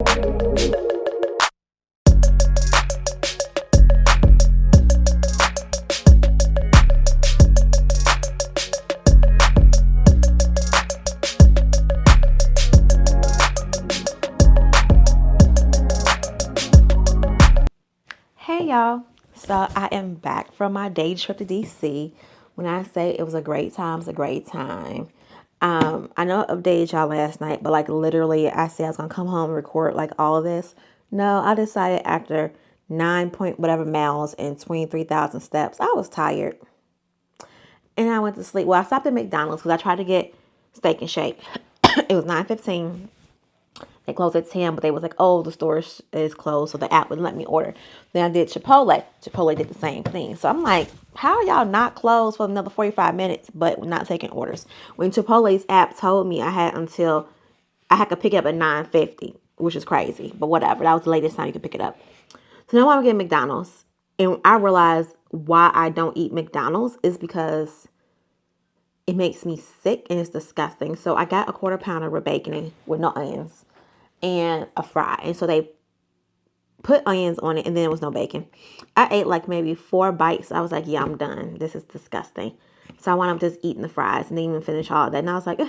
Hey y'all, so I am back from my day trip to DC. When I say it was a great time, it's a great time. I know I updated y'all last night, but like literally I said I was gonna come home and record like all of this. No, I decided after 9 point whatever miles and 23,000 steps, I was tired. And I went to sleep. Well, I stopped at McDonald's because I tried to get steak and shake. It was 9:15. They closed at 10, but they was like, oh, the store is closed, so the app wouldn't let me order. Then I did Chipotle. Chipotle did the same thing. So I'm like, how are y'all not closed for another 45 minutes, but not taking orders? When Chipotle's app told me I had to pick it up at 9:50, which is crazy, but whatever. That was the latest time you could pick it up. So now I'm getting McDonald's. And I realized why I don't eat McDonald's is because it makes me sick and it's disgusting. So I got a quarter pounder with bacon with no onions and a fry. And so they put onions on it and then there was no bacon. I ate like maybe 4 bites. I was like, yeah, I'm done. This is disgusting. So I wound up just eating the fries and didn't even finish all of that. And I was like,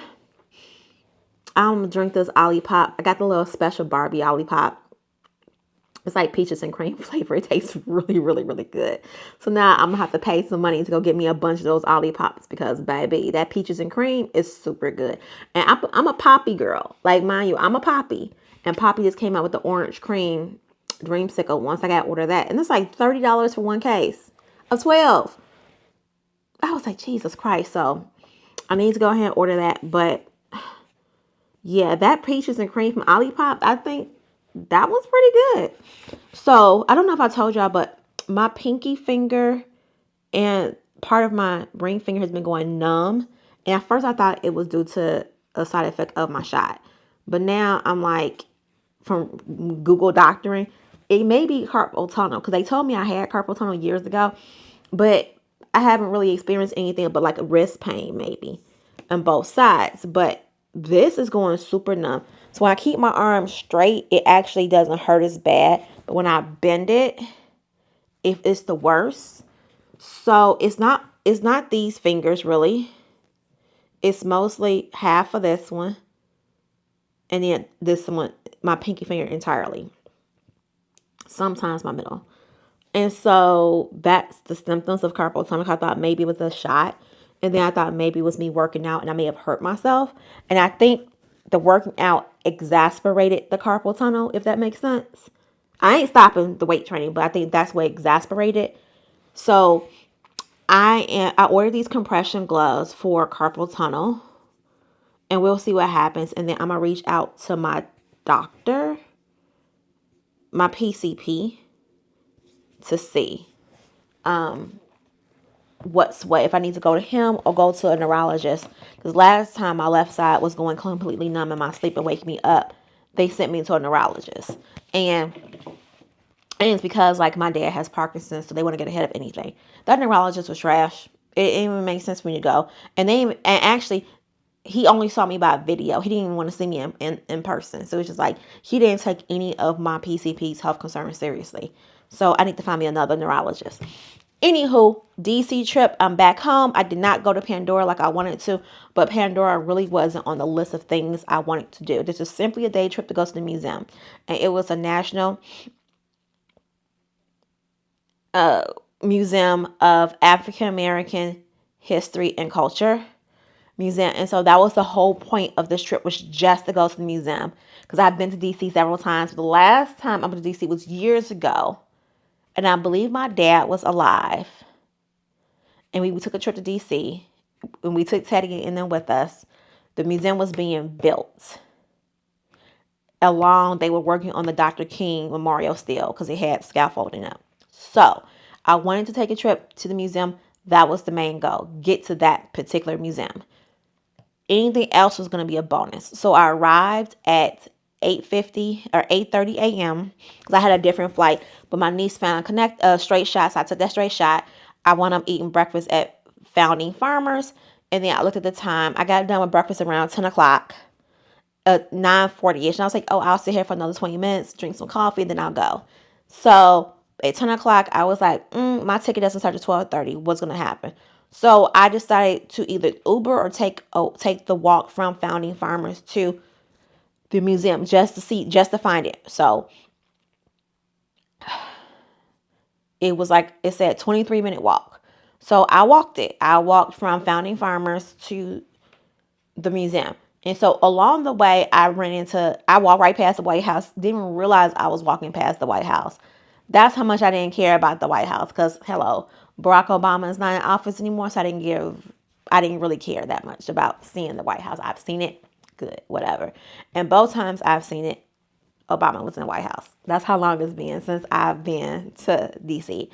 I'm going to drink this Olipop. I got the little special Barbie Olipop. It's like peaches and cream flavor. It tastes really, really, really good. So now I'm going to have to pay some money to go get me a bunch of those Olipops because, baby, that peaches and cream is super good. And I'm a Poppy girl. Like, mind you, I'm a Poppy. And Poppy just came out with the orange cream dreamsicle once I got to order that. And it's like $30 for one case of 12. I was like, Jesus Christ. So I need to go ahead and order that. But yeah, that peaches and cream from Olipop, I think that was pretty good. So I don't know if I told y'all, but my pinky finger and part of my ring finger has been going numb. And at first I thought it was due to a side effect of my shot. But now I'm like, from Google doctoring, it may be carpal tunnel because they told me I had carpal tunnel years ago, but I haven't really experienced anything but like a wrist pain maybe on both sides. But this is going super numb. So when I keep my arm straight, it actually doesn't hurt as bad. But when I bend it, if it's the worst. So it's not these fingers really. It's mostly half of this one. And then this one, my pinky finger entirely. Sometimes my middle. And so that's the symptoms of carpal tunnel. I thought maybe it was a shot. And then I thought maybe it was me working out and I may have hurt myself. And I think the working out exacerbated the carpal tunnel, if that makes sense. I ain't stopping the weight training, but I think that's what exacerbated. So I ordered these compression gloves for carpal tunnel. And we'll see what happens. And then I'm going to reach out to my doctor, my PCP, to see what's what, if I need to go to him or go to a neurologist. Because last time my left side was going completely numb in my sleep and wake me up, they sent me to a neurologist. And it's because like my dad has Parkinson's, so they want to get ahead of anything. That neurologist was trash. It didn't even make sense for me to go. And actually, he only saw me by video. He didn't even want to see me in person. So it's just like, he didn't take any of my PCP's health concerns seriously. So I need to find me another neurologist. Anywho, DC trip, I'm back home. I did not go to Pandora like I wanted to, but Pandora really wasn't on the list of things I wanted to do. This is simply a day trip to go to the museum. And it was a national museum of African American history and culture. Museum. And so that was the whole point of this trip, was just to go to the museum, because I've been to DC several times. The last time I went to DC was years ago, and I believe my dad was alive, and we took a trip to DC, and we took Teddy in there with us. The museum was being built they were working on the Dr. King memorial still, because it had scaffolding up. So I wanted to take a trip to the museum. That was the main goal, get to that particular museum. Anything else was going to be a bonus. So I arrived at 8:50 or 8:30 a.m. because I had a different flight. But my niece found straight shot. So I took that straight shot. I wound up eating breakfast at Founding Farmers. And then I looked at the time. I got done with breakfast around 10 o'clock. 9:40ish, and I was like, oh, I'll sit here for another 20 minutes, drink some coffee, then I'll go. So at 10 o'clock, I was like, my ticket doesn't start at 12:30. What's gonna happen? So I decided to either Uber or take the walk from Founding Farmers to the museum just to find it. So it was like, it said 23-minute walk. So I walked it. I walked from Founding Farmers to the museum. And so along the way, I walked right past the White House. Didn't even realize I was walking past the White House. That's how much I didn't care about the White House. Because, hello, Barack Obama is not in office anymore. So I didn't really care that much about seeing the White House. I've seen it. Good, whatever. And both times I've seen it, Obama was in the White House. That's how long it's been since I've been to DC.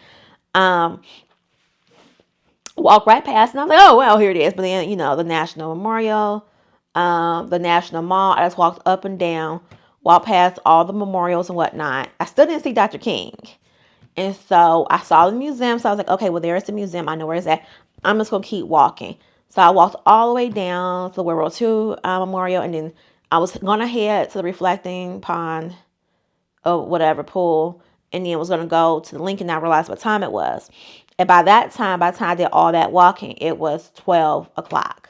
Walk right past, and I was like, oh, well, here it is. But then, the National Memorial, the National Mall, I just walked up and down, walked past all the memorials and whatnot. I still didn't see Dr. King. And so I saw the museum. So I was like, okay, well, there's the museum. I know where it's at. I'm just going to keep walking. So I walked all the way down to the World War II Memorial, and then I was going to head to the reflecting pond or whatever pool, and then was going to go to the Lincoln. And I realized what time it was. And by the time I did all that walking, it was 12 o'clock.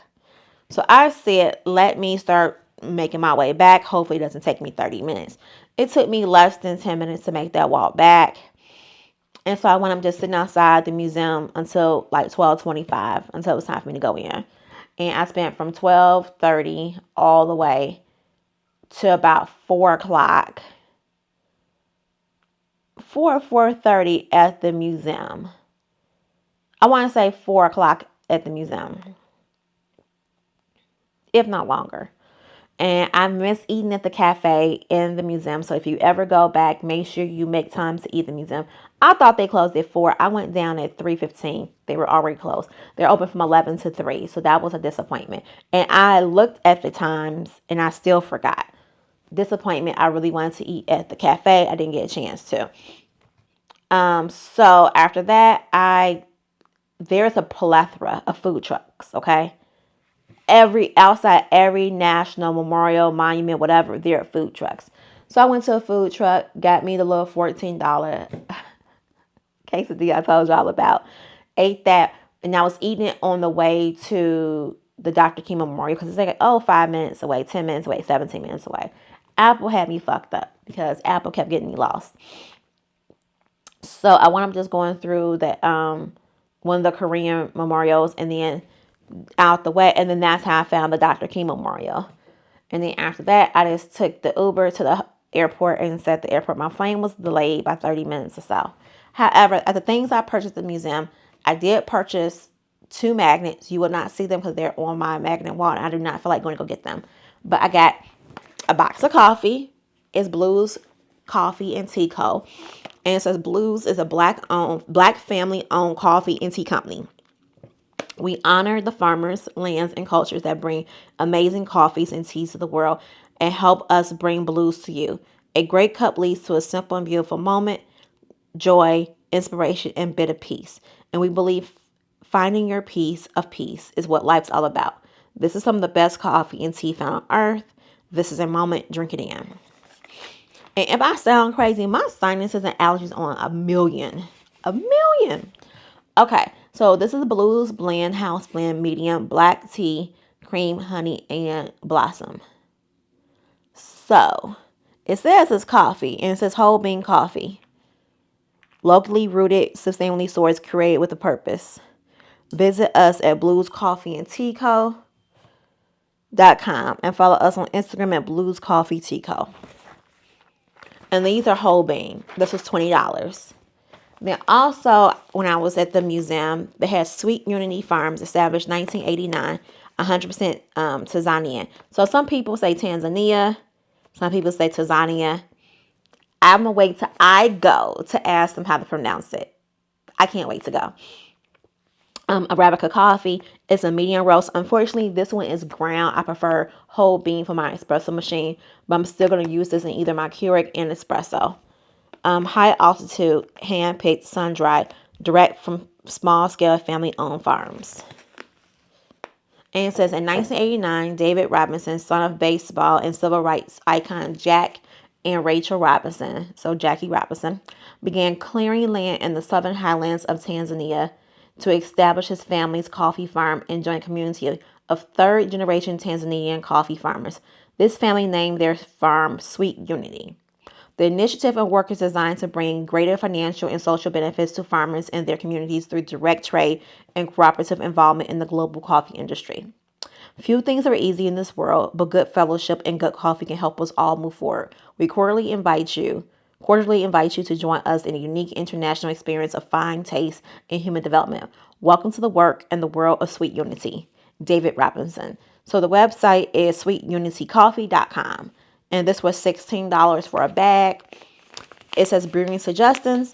So I said, let me start making my way back. Hopefully it doesn't take me 30 minutes. It took me less than 10 minutes to make that walk back. And so I went up just sitting outside the museum until like 12:25, until it was time for me to go in. And I spent from 12:30 all the way to about 4 o'clock, 4:30 at the museum. I want to say 4 o'clock at the museum, if not longer. And I miss eating at the cafe in the museum. So if you ever go back, make sure you make time to eat at the museum. I thought they closed at 4. I went down at 3:15. They were already closed. They're open from 11 to 3. So that was a disappointment. And I looked at the times and I still forgot. Disappointment. I really wanted to eat at the cafe. I didn't get a chance to. So after that, there's a plethora of food trucks, okay? Outside every national memorial, monument, whatever, there are food trucks. So I went to a food truck, got me the little $14 quesadilla I told y'all about. Ate that, and I was eating it on the way to the Dr. King Memorial because it's like, 5 minutes away, 10 minutes away, 17 minutes away. Apple had me fucked up because Apple kept getting me lost. So I wound up just going through that one of the Korean memorials, and then out the way, and then that's how I found the Dr. King Memorial. And then after that, I just took the Uber to the airport and sat at the airport. My plane was delayed by 30 minutes or so. However, at the things I purchased at the museum, I did purchase 2 magnets. You will not see them because they're on my magnet wall, and I do not feel like going to go get them. But I got a box of coffee. It's Blues Coffee and Tea Co. And it says Blues is a black family-owned coffee and tea company. We honor the farmers, lands, and cultures that bring amazing coffees and teas to the world and help us bring blues to you. A great cup leads to a simple and beautiful moment, joy, inspiration, and bit of peace. And we believe finding your piece of peace is what life's all about. This is some of the best coffee and tea found on earth. This is a moment, drink it in. And if I sound crazy, my sinuses and allergies on a million. Okay, so this is a Blues Blend, House Blend, Medium, Black Tea, Cream, Honey, and Blossom. So, it says it's coffee, and it says whole bean coffee. Locally rooted, sustainably sourced, created with a purpose. Visit us at bluescoffeeandteaco.com and follow us on Instagram at bluescoffeeteaco. And these are whole bean. This was $20. Then also, when I was at the museum, they had Sweet Unity Farms, established 1989, 100% Tanzanian. So some people say Tanzania, some people say Tanzania. I'm going to wait till I go to ask them how to pronounce it. I can't wait to go. Arabica coffee is a medium roast. Unfortunately, this one is ground. I prefer whole bean for my espresso machine, but I'm still going to use this in either my Keurig and espresso. High altitude, hand-picked, sun-dried, direct from small-scale family-owned farms. And it says, in 1989, David Robinson, son of baseball and civil rights icon Jack and Rachel Robinson, so Jackie Robinson, began clearing land in the southern highlands of Tanzania to establish his family's coffee farm and join a community of third-generation Tanzanian coffee farmers. This family named their farm Sweet Unity. The initiative of work is designed to bring greater financial and social benefits to farmers and their communities through direct trade and cooperative involvement in the global coffee industry. Few things are easy in this world, but good fellowship and good coffee can help us all move forward. We cordially invite you to join us in a unique international experience of fine taste and human development. Welcome to the work and the world of Sweet Unity. David Robinson. So the website is sweetunitycoffee.com. And this was $16 for a bag. It says brewing suggestions.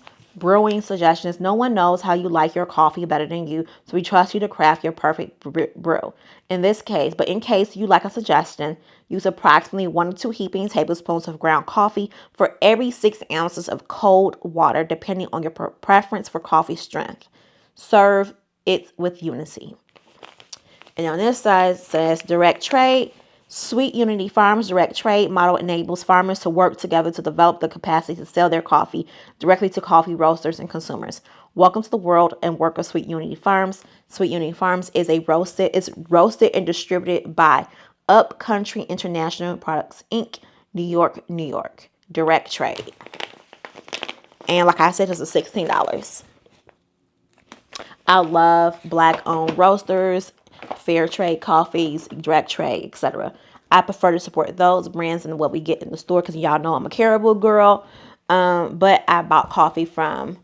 No one knows how you like your coffee better than you, so we trust you to craft your perfect brew. In case you like a suggestion, use approximately 1 to 2 heaping tablespoons of ground coffee for every 6 ounces of cold water, depending on your preference for coffee strength. Serve it with unity. And on this side it says direct trade. Sweet Unity Farms Direct Trade model enables farmers to work together to develop the capacity to sell their coffee directly to coffee roasters and consumers. Welcome to the world and work of Sweet Unity Farms. Sweet Unity Farms is roasted and distributed by Upcountry International Products Inc., New York, New York. Direct trade. And like I said, this is $16. I love black-owned roasters, fair trade coffees, direct trade, etc. I prefer to support those brands than what we get in the store because y'all know I'm a Caribou girl. But I bought coffee from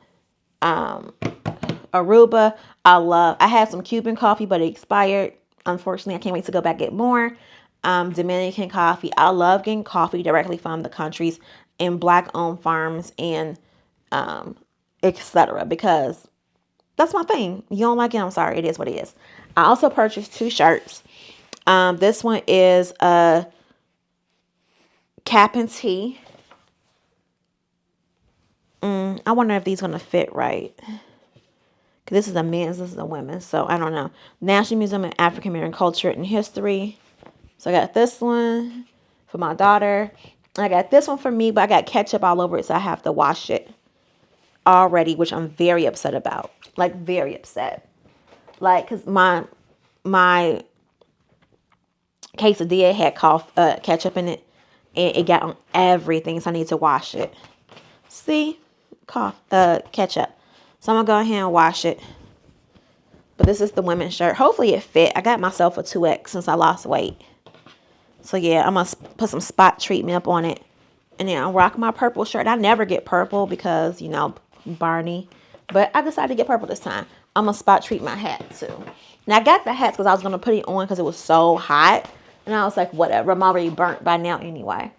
Aruba. I had some Cuban coffee, but it expired. Unfortunately, I can't wait to go back and get more. Dominican coffee. I love getting coffee directly from the countries and black-owned farms and etc. because that's my thing. You don't like it? I'm sorry. It is what it is. I also purchased 2 shirts. This one is a cap and tee. I wonder if these are going to fit right. Because this is a men's, this is a women's. So I don't know. National Museum of African American Culture and History. So I got this one for my daughter. I got this one for me, but I got ketchup all over it, so I have to wash it already, which I'm very upset about. Like, very upset. Like, because my quesadilla had ketchup in it, and it got on everything, so I need to wash it. See? Ketchup. So I'm going to go ahead and wash it. But this is the women's shirt. Hopefully it fit. I got myself a 2X since I lost weight. So yeah, I'm going to put some spot treatment up on it. And then I'll rock my purple shirt. I never get purple because, you know, Barney. But I decided to get purple this time. I'm going to spot treat my hat too. Now I got the hats because I was going to put it on because it was so hot. And I was like, whatever. I'm already burnt by now anyway.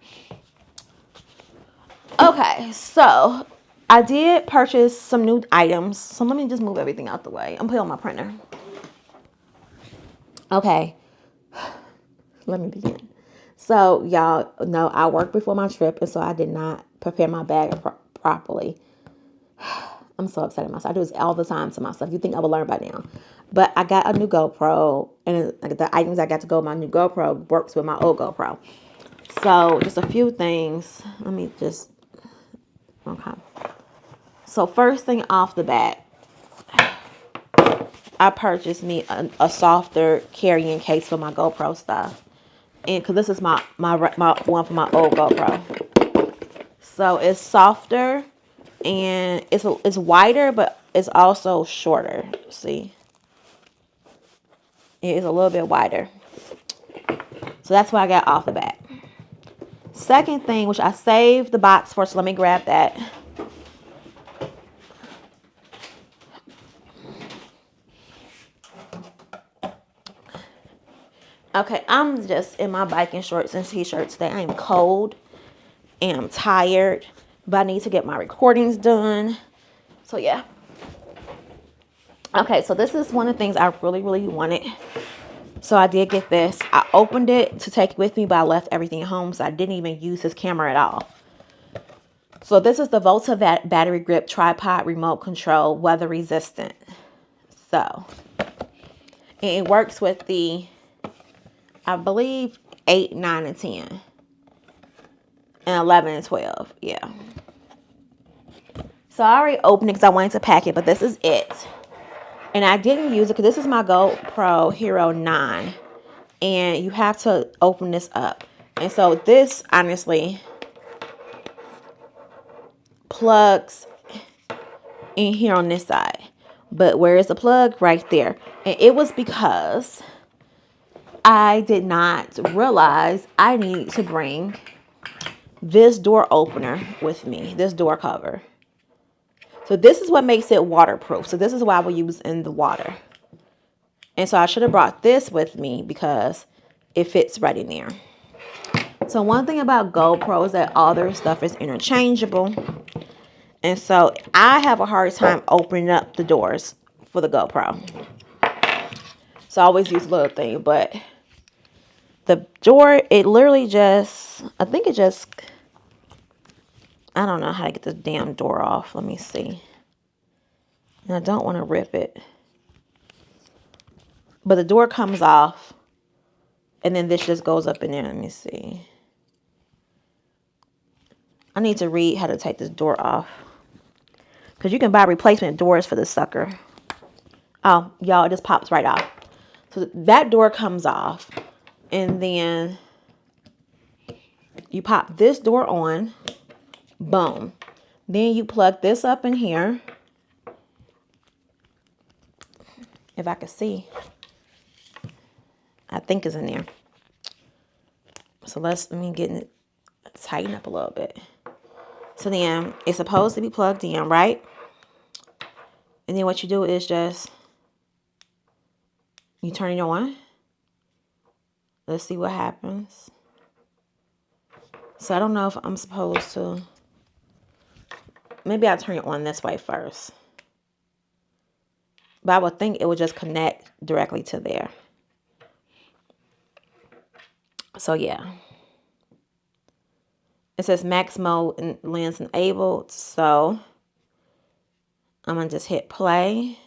Okay, so I did purchase some new items. So let me just move everything out the way. I'm putting on my printer. Okay. Let me begin. So y'all know I worked before my trip, and so I did not prepare my bag properly. I'm so upset at myself. I do this all the time to myself. You think I would learn by now. But I got a new GoPro, and the items I got to go with my new GoPro works with my old GoPro. So just a few things. Let me just... Okay. So first thing off the bat, I purchased me a softer carrying case for my GoPro stuff. And because this is my one for my old GoPro. So it's softer and it's wider, but it's also shorter. See? It is a little bit wider. So that's what I got off the bat. Second thing, which I saved the box for, so let me grab that. Okay, I'm just in my biking shorts and t-shirts today. I am cold and I'm tired, but I need to get my recordings done. So yeah. Okay, so this is one of the things I really, really wanted. So I did get this. I opened it to take with me, but I left everything at home, so I didn't even use this camera at all. So this is the Volta battery grip tripod remote control, weather resistant. So, and it works with the I believe 8, 9, and 10. And 11 and 12. Yeah. So I already opened it because I wanted to pack it, but this is it. And I didn't use it because this is my GoPro Hero 9. And you have to open this up. And so this, honestly, plugs in here on this side. But where is the plug? Right there. And it was because I did not realize I need to bring this door opener with me. This door cover. So this is what makes it waterproof. So this is why we use in the water. And so I should have brought this with me because it fits right in there. So one thing about GoPro is that all their stuff is interchangeable. And so I have a hard time opening up the doors for the GoPro. So I always use a little thing. But the door, it literally just, I don't know how to get this damn door off. Let me see. And I don't want to rip it. But the door comes off. And then this just goes up in there. Let me see. I need to read how to take this door off. Because you can buy replacement doors for this sucker. Oh, y'all, it just pops right off. So that door comes off. And then you pop this door on. Boom. Then you plug this up in here. If I can see. I think it's in there. So let me get it tighten up a little bit. So then it's supposed to be plugged in, right? And then what you do is just you turn it on. Let's see what happens. So I don't know if I'm supposed to. Maybe I'll turn it on this way first. But I would think it would just connect directly to there. So yeah. It says max mode and lens enabled. So I'm going to just hit play.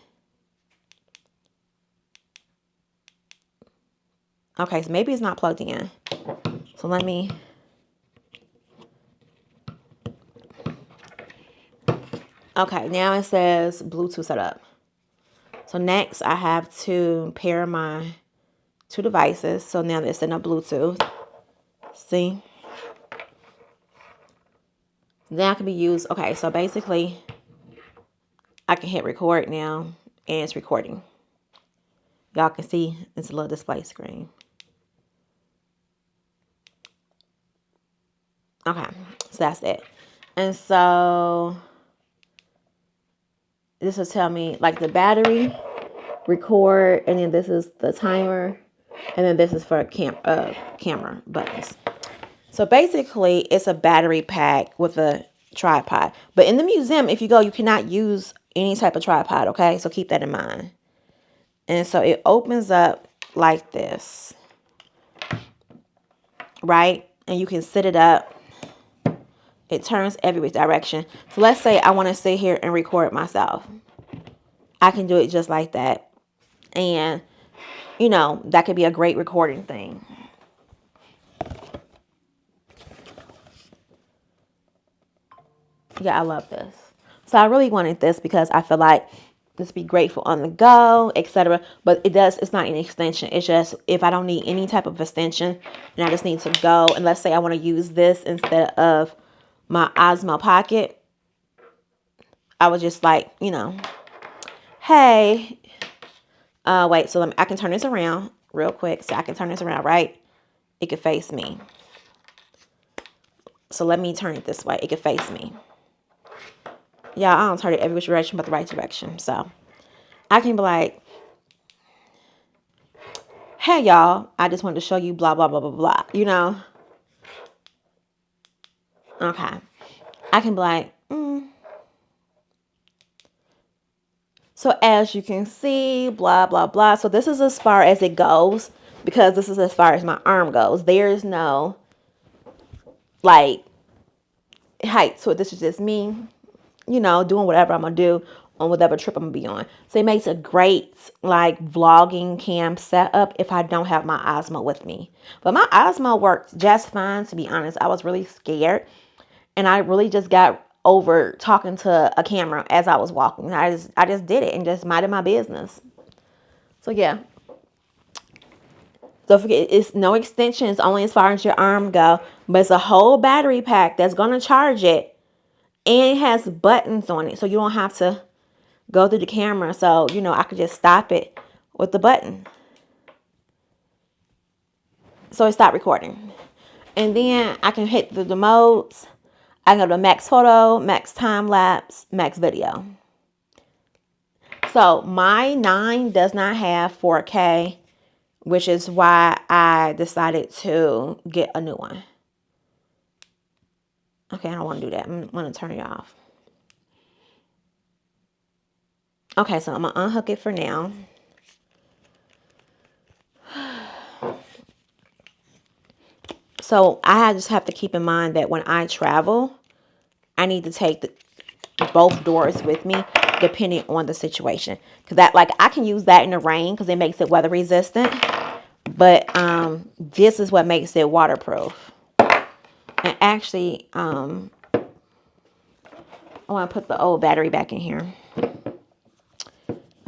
Okay, so maybe it's not plugged in. So let me. Okay, now it says Bluetooth setup. So next I have to pair my two devices. So now it's in a Bluetooth. See? Now it can be used. Okay, so basically I can hit record now and it's recording. Y'all can see it's a little display screen. Okay, so that's it. And so this will tell me like the battery, record, and then this is the timer, and then this is for camera buttons. So basically it's a battery pack with a tripod. But in the museum, if you go, you cannot use any type of tripod, okay? So keep that in mind. And so it opens up like this, right? And you can sit it up. It turns every direction. So let's say I want to sit here and record myself. I can do it just like that. And, you know, that could be a great recording thing. Yeah, I love this. So I really wanted this because I feel like this be great for on the go, etc. But it's not an extension. It's just if I don't need any type of extension and I just need to go, and let's say I want to use this instead of my Osmo Pocket, I was just like, you know, hey, wait, so I can turn this around real quick. So I can turn this around, right? It could face me. So let me turn it this way. It could face me. Yeah, I don't turn it every which direction but the right direction. So I can be like, hey, y'all, I just wanted to show you blah, blah, blah, blah, blah, you know? Okay. I can be like, So as you can see, blah, blah, blah. So this is as far as it goes because this is as far as my arm goes. There's no, like, height. So this is just me, you know, doing whatever I'm going to do on whatever trip I'm gonna be on. So it makes a great like vlogging cam setup if I don't have my Osmo with me. But my Osmo worked just fine, to be honest. I was really scared, and I really just got over talking to a camera as I was walking. I just did it and just minded my business. So yeah. Don't forget, it's no extensions, only as far as your arm go, but it's a whole battery pack that's gonna charge it, and it has buttons on it, so you don't have to go through the camera. So, you know, I could just stop it with the button. So it stopped recording. And then I can hit the modes. I can go to max photo, max time lapse, max video. So my 9 does not have 4K, which is why I decided to get a new one. Okay, I don't want to do that. I'm going to turn it off. Okay, so I'm going to unhook it for now. So I just have to keep in mind that when I travel, I need to take both doors with me, depending on the situation. Because that, like, I can use that in the rain because it makes it weather resistant. But this is what makes it waterproof. And actually, I want to put the old battery back in here.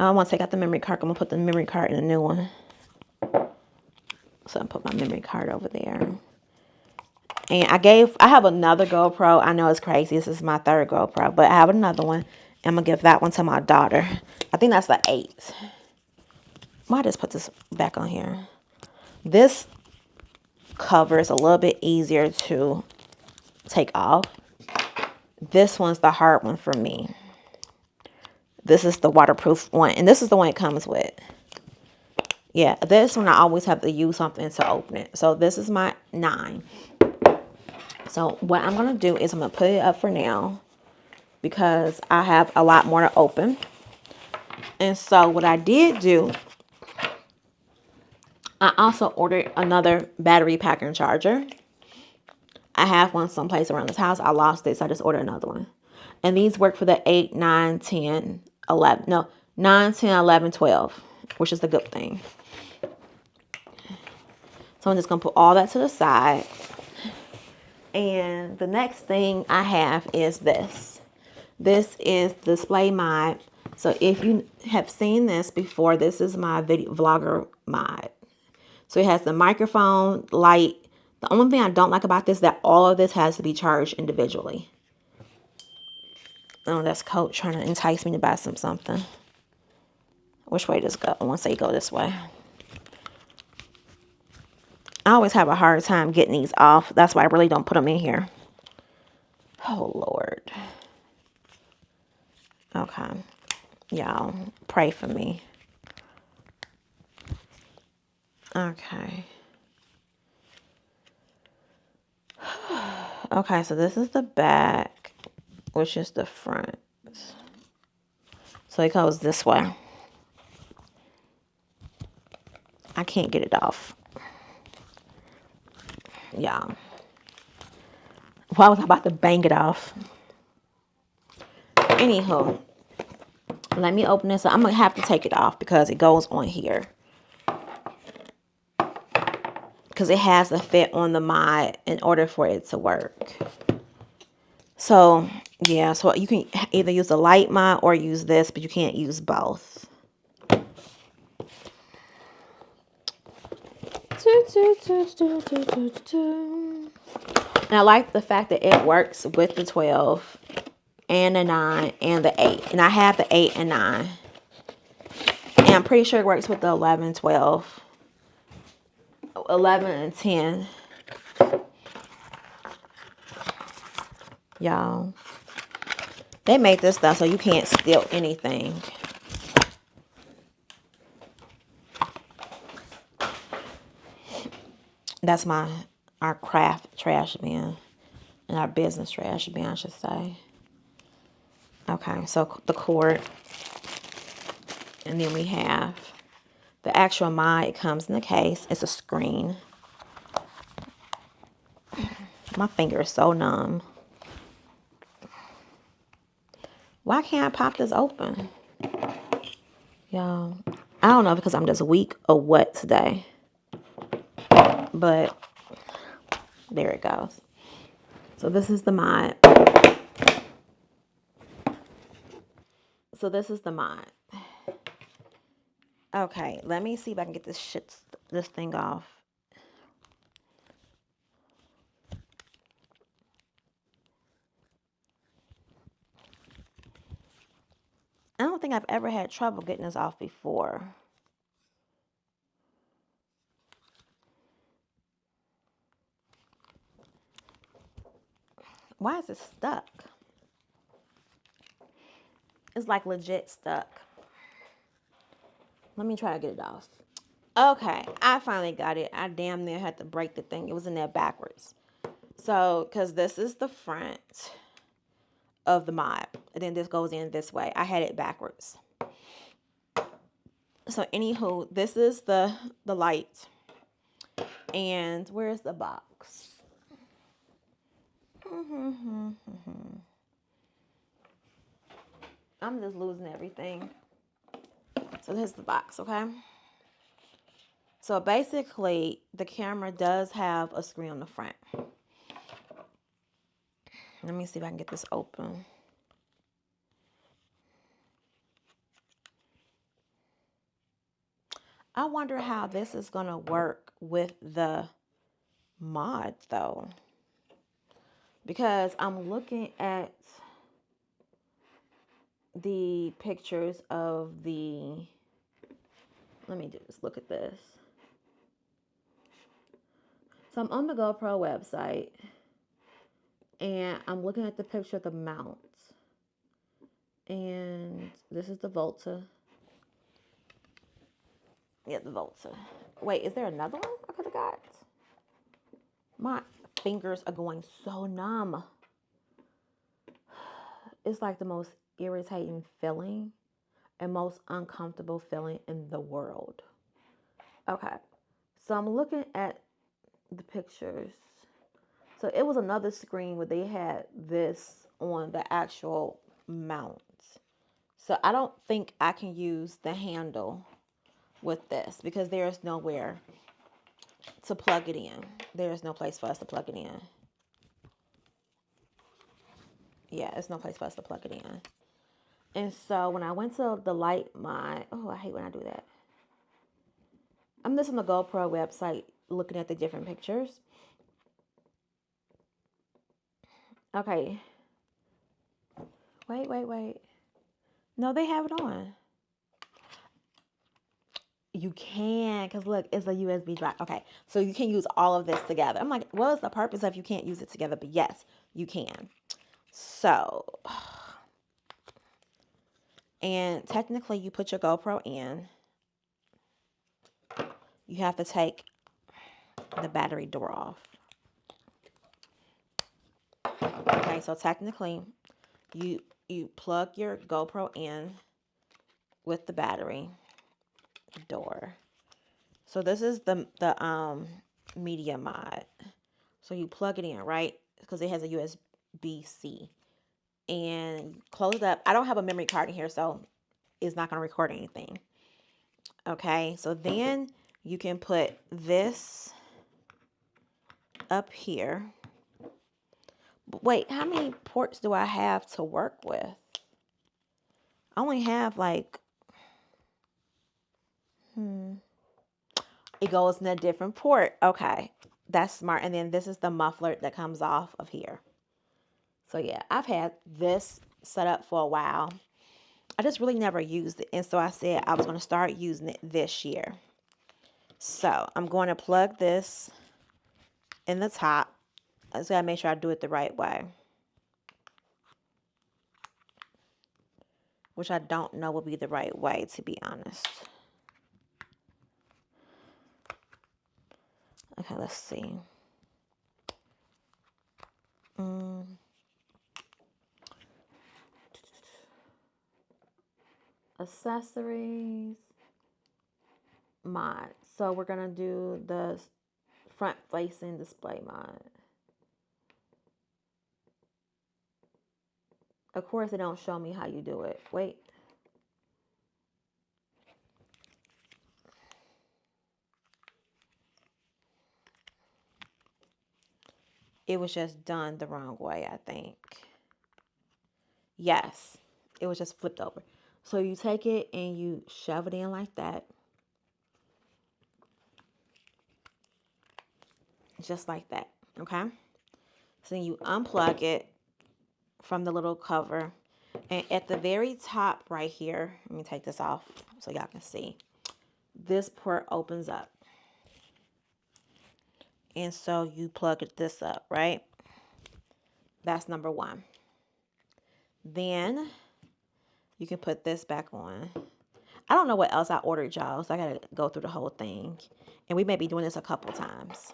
I want to take out the memory card. I'm going to put the memory card in a new one. So I put my memory card over there. And I have another GoPro. I know it's crazy. This is my 3rd GoPro. But I have another one. I'm going to give that one to my daughter. I think that's the 8. Why just put this back on here? This cover is a little bit easier to take off. This one's the hard one for me. This is the waterproof one. And this is the one it comes with. Yeah, this one I always have to use something to open it. So this is my 9. So what I'm going to do is I'm going to put it up for now because I have a lot more to open. And so what I did do, I also ordered another battery pack and charger. I have one someplace around this house. I lost it, so I just ordered another one. And these work for the 8, 9, 10, 11. No, 9, 10, 11, 12, which is the good thing. So I'm just going to put all that to the side. And the next thing I have is this. This is display mod. So if you have seen this before, this is my video vlogger mod. So it has the microphone, light. The only thing I don't like about this is that all of this has to be charged individually. Oh, that's Coach trying to entice me to buy something. Which way does go? I want to say go this way. I always have a hard time getting these off. That's why I really don't put them in here. Oh, Lord. Okay. Y'all, pray for me. Okay. Okay, so this is the back, which is the front. So it goes this way. I can't get it off. Y'all. Why was I about to bang it off? Anywho, let me open this up. I'm going to have to take it off because it goes on here. Because it has to fit on the mod in order for it to work. So, yeah. So you can either use the light mod or use this, but you can't use both. And I like the fact that it works with the 12 and the 9 and the 8. And I have the 8 and 9. And I'm pretty sure it works with the 11, 12, 11 and 10. Y'all. They make this stuff so you can't steal anything. That's our craft trash bin. And our business trash bin, I should say. Okay, so the cord. And then we have the actual mod. It comes in the case. It's a screen. My finger is so numb. Why can't I pop this open? Y'all, I don't know because I'm just weak or what today. But there it goes. So this is the mod. Okay, let me see if I can get this thing off. I don't think I've ever had trouble getting this off before. Why is it stuck? It's like legit stuck. Let me try to get it off. Okay, I finally got it. I damn near had to break the thing. It was in there backwards. So, because this is the front of the mod. And then this goes in this way. I had it backwards. So, anywho, this is the light. And where's the box? I'm just losing everything. So, here's the box, okay? So, basically, the camera does have a screen on the front. Let me see if I can get this open. I wonder how this is going to work with the mod, though. Because I'm looking at the pictures of the... Let me just look at this. So I'm on the GoPro website. And I'm looking at the picture of the mount. And this is the Volta. Yeah, the Volta. Wait, is there another one I could have got? My fingers are going so numb. It's like the most irritating feeling and most uncomfortable feeling in the world. Okay, so I'm looking at the pictures. So it was another screen where they had this on the actual mount. So I don't think I can use the handle with this because there's nowhere to plug it in. There's no place for us to plug it in. Yeah, there's no place for us to plug it in. And so when I went to the light mod, oh, I hate when I do that. I'm just on the GoPro website looking at the different pictures. Okay. Wait. No, they have it on. You can, because look, it's a USB drive. Okay, so you can use all of this together. I'm like, what is the purpose if you can't use it together? But yes, you can. So, and technically you put your GoPro in. You have to take the battery door off. Okay, so technically you plug your GoPro in with the battery door. So this is the media mod. So you plug it in, right? Because it has a USB-C. And you close it up. I don't have a memory card in here, so it's not going to record anything. Okay, so then you can put this up here. But wait, how many ports do I have to work with? I only have like, it goes in a different port. Okay, that's smart. And then this is the muffler that comes off of here. So yeah, I've had this set up for a while. I just really never used it. And so I said I was going to start using it this year. So I'm going to plug this in the top. I just got to make sure I do it the right way. Which I don't know will be the right way, to be honest. Okay, let's see. Accessories. Mod. So we're going to do the front facing display mod. Of course, they don't show me how you do it. Wait. It was just done the wrong way, I think. Yes, it was just flipped over. So you take it and you shove it in like that. Just like that, okay? So then you unplug it from the little cover. And at the very top right here, let me take this off so y'all can see. This port opens up. And so you plug this up, right? That's number one. Then you can put this back on. I don't know what else I ordered, y'all, so I gotta go through the whole thing. And we may be doing this a couple times.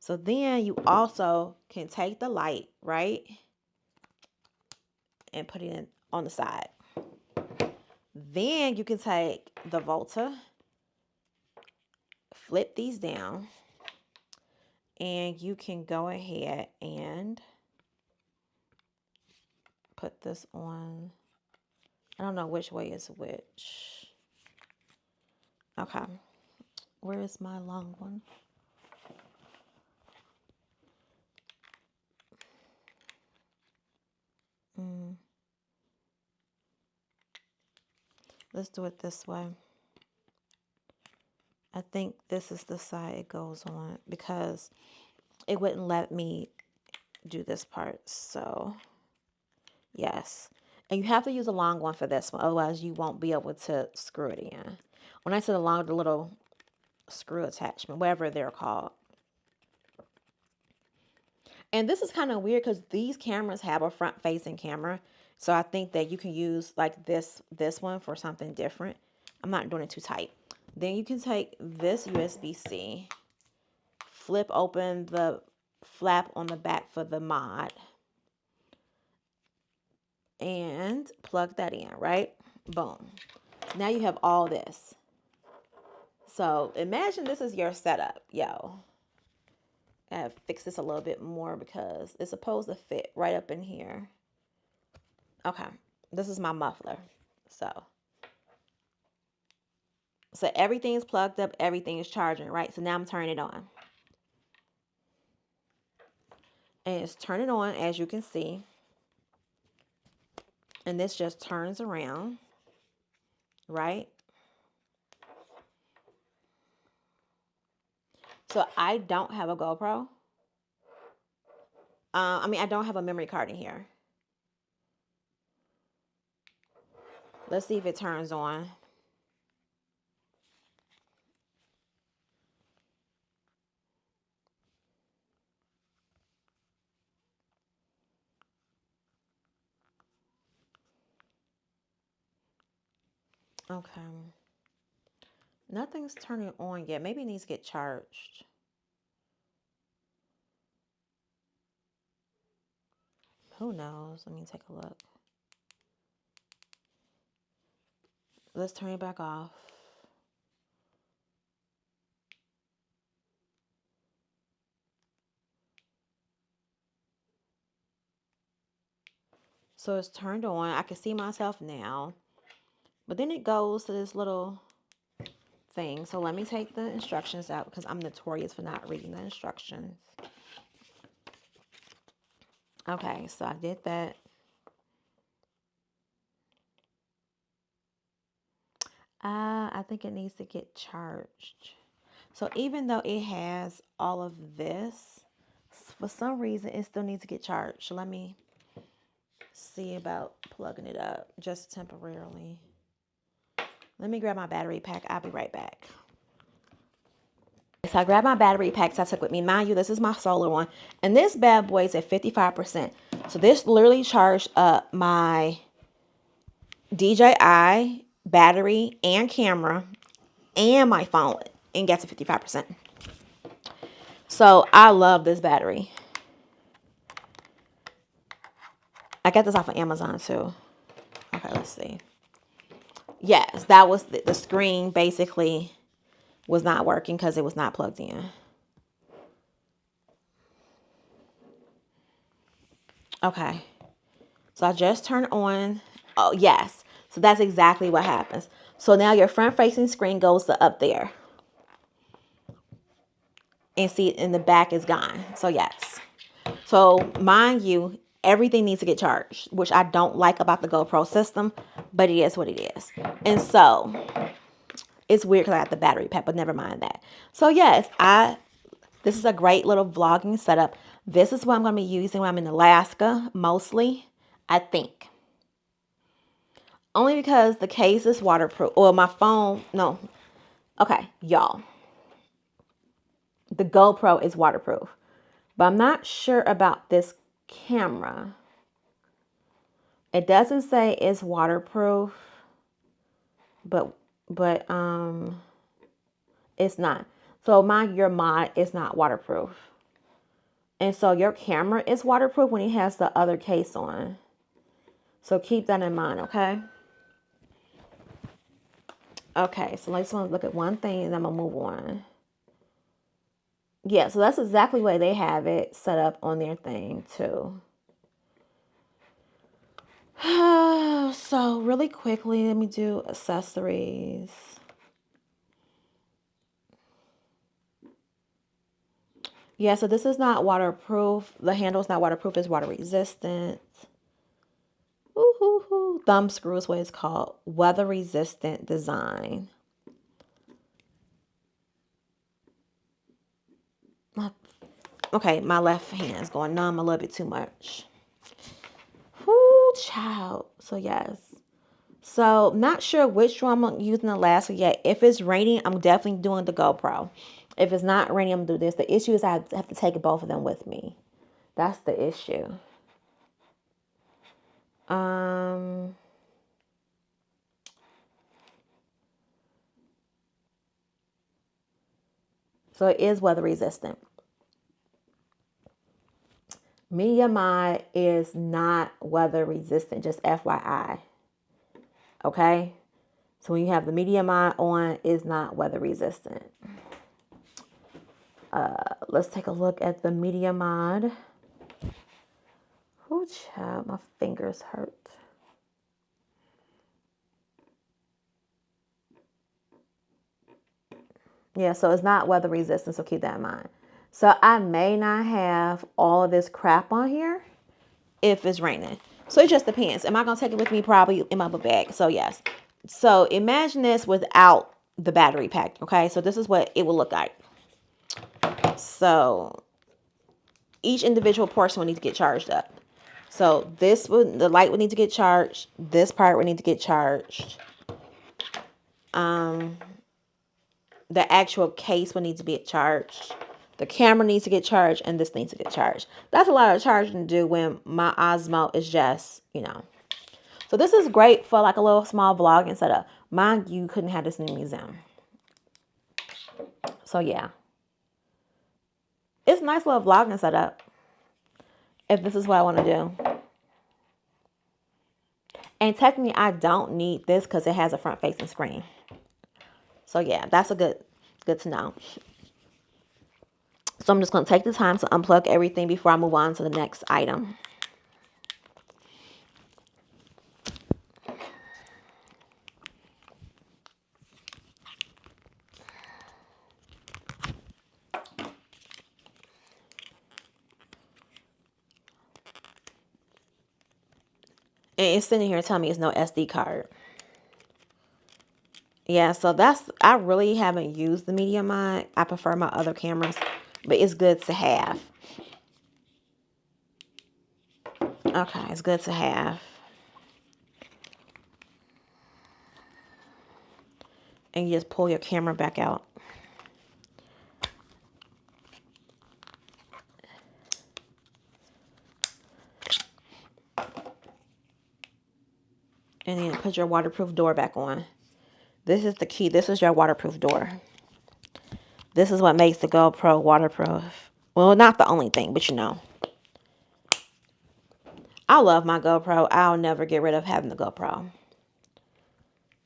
So then you also can take the light, right? And put it in on the side. Then you can take the Volta, flip these down, and you can go ahead and put this on. I don't know which way is which. Okay. Where is my long one? Let's do it this way. I think this is the side it goes on because it wouldn't let me do this part. So, yes. And you have to use a long one for this one. Otherwise, you won't be able to screw it in. When I say the long, the little screw attachment, whatever they're called. And this is kind of weird because these cameras have a front-facing camera. So I think that you can use like this one for something different. I'm not doing it too tight. Then you can take this USB-C, flip open the flap on the back for the mod, and plug that in, right? Boom. Now you have all this. So imagine this is your setup, yo. I have to fix this a little bit more because it's supposed to fit right up in here. Okay, this is my muffler. So everything's plugged up, everything is charging, right? So now I'm turning it on. And it's turning on, as you can see. And this just turns around, right? So I don't have a GoPro. I don't have a memory card in here. Let's see if it turns on. Okay. Nothing's turning on yet. Maybe it needs to get charged. Who knows? Let me take a look. Let's turn it back off. So it's turned on. I can see myself now. But then it goes to this little thing. So let me take the instructions out because I'm notorious for not reading the instructions. Okay, so I did that. I think it needs to get charged. So even though it has all of this, for some reason it still needs to get charged. So let me see about plugging it up just temporarily. Let me grab my battery pack. I'll be right back. So I grabbed my battery packs I took with me. Mind you, this is my solar one. And this bad boy is at 55%. So this literally charged up my DJI battery and camera and my phone and gets to 55%. So I love this battery. I got this off of Amazon too. Okay, let's see. Yes, that was the screen basically was not working because it was not plugged in. Okay. So I just turned on. Oh, yes. So that's exactly what happens. So now your front-facing screen goes to up there. And see, in the back is gone. So yes. So mind you, everything needs to get charged, which I don't like about the GoPro system, but it is what it is. And so it's weird because I got the battery pack, but never mind that. So yes, this is a great little vlogging setup. This is what I'm going to be using when I'm in Alaska, mostly, I think. Only because the case is waterproof. Or my phone, no. Okay, y'all. The GoPro is waterproof. But I'm not sure about this camera. It doesn't say it's waterproof. But it's not. So your mod is not waterproof. And so your camera is waterproof when it has the other case on. So keep that in mind, okay? Okay, so I just want to look at one thing and I'm going to move on. Yeah, so that's exactly the way they have it set up on their thing too. So really quickly, let me do accessories. Yeah, so this is not waterproof. The handle is not waterproof. It's water resistant. Ooh, thumb screw is what it's called. Weather resistant design. Okay, my left hand is going numb a little bit too much. Whoo, child. So yes. So not sure which one I'm using in Alaska yet. If it's raining, I'm definitely doing the GoPro. If it's not raining, I'm going to do this. The issue is I have to take both of them with me. That's the issue. So it is weather resistant. Media mod is not weather resistant, just FYI. Okay? So when you have the media mod on, it's not weather resistant. Let's take a look at the media mod. Oh, child, my fingers hurt. Yeah, so it's not weather resistant, so keep that in mind. So I may not have all of this crap on here if it's raining. So it just depends. Am I going to take it with me? Probably in my book bag. So yes. So imagine this without the battery pack. Okay, so this is what it will look like. So each individual portion will need to get charged up. So the light would need to get charged. This part would need to get charged. The actual case will need to be charged. The camera needs to get charged, and this needs to get charged. That's a lot of charging to do when my Osmo is just, So this is great for like a little small vlogging setup. Mind you, couldn't have this in the museum. So yeah. It's a nice little vlogging setup. If this is what I want to do. And technically, I don't need this because it has a front-facing screen. So yeah, that's a good to know. So I'm just going to take the time to unplug everything before I move on to the next item. And it's sitting here telling me it's no SD card. Yeah, so I really haven't used the media mod. I prefer my other cameras, but it's good to have. Okay, it's good to have. And you just pull your camera back out. And then put your waterproof door back on. This is the key. This is your waterproof door. This is what makes the GoPro waterproof. Well, not the only thing, but I love my GoPro. I'll never get rid of having the GoPro.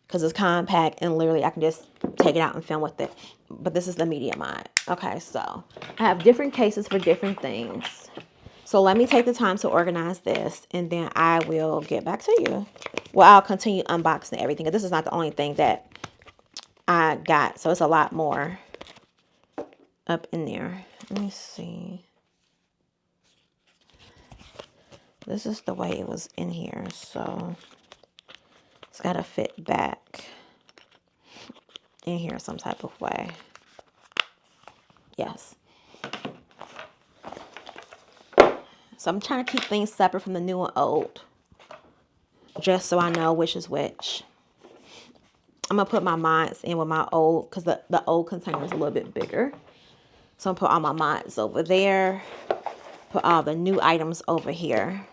Because it's compact and literally I can just take it out and film with it. But this is the media mod. Okay, so I have different cases for different things. So let me take the time to organize this, and then I will get back to you. Well, I'll continue unboxing everything. This is not the only thing that I got, so it's a lot more up in there. Let me see. This is the way it was in here, so it's got to fit back in here some type of way. Yes. So I'm trying to keep things separate from the new and old, just so I know which is which. I'm going to put my mods in with my old, because the old container is a little bit bigger. So I'm going to put all my mods over there, put all the new items over here.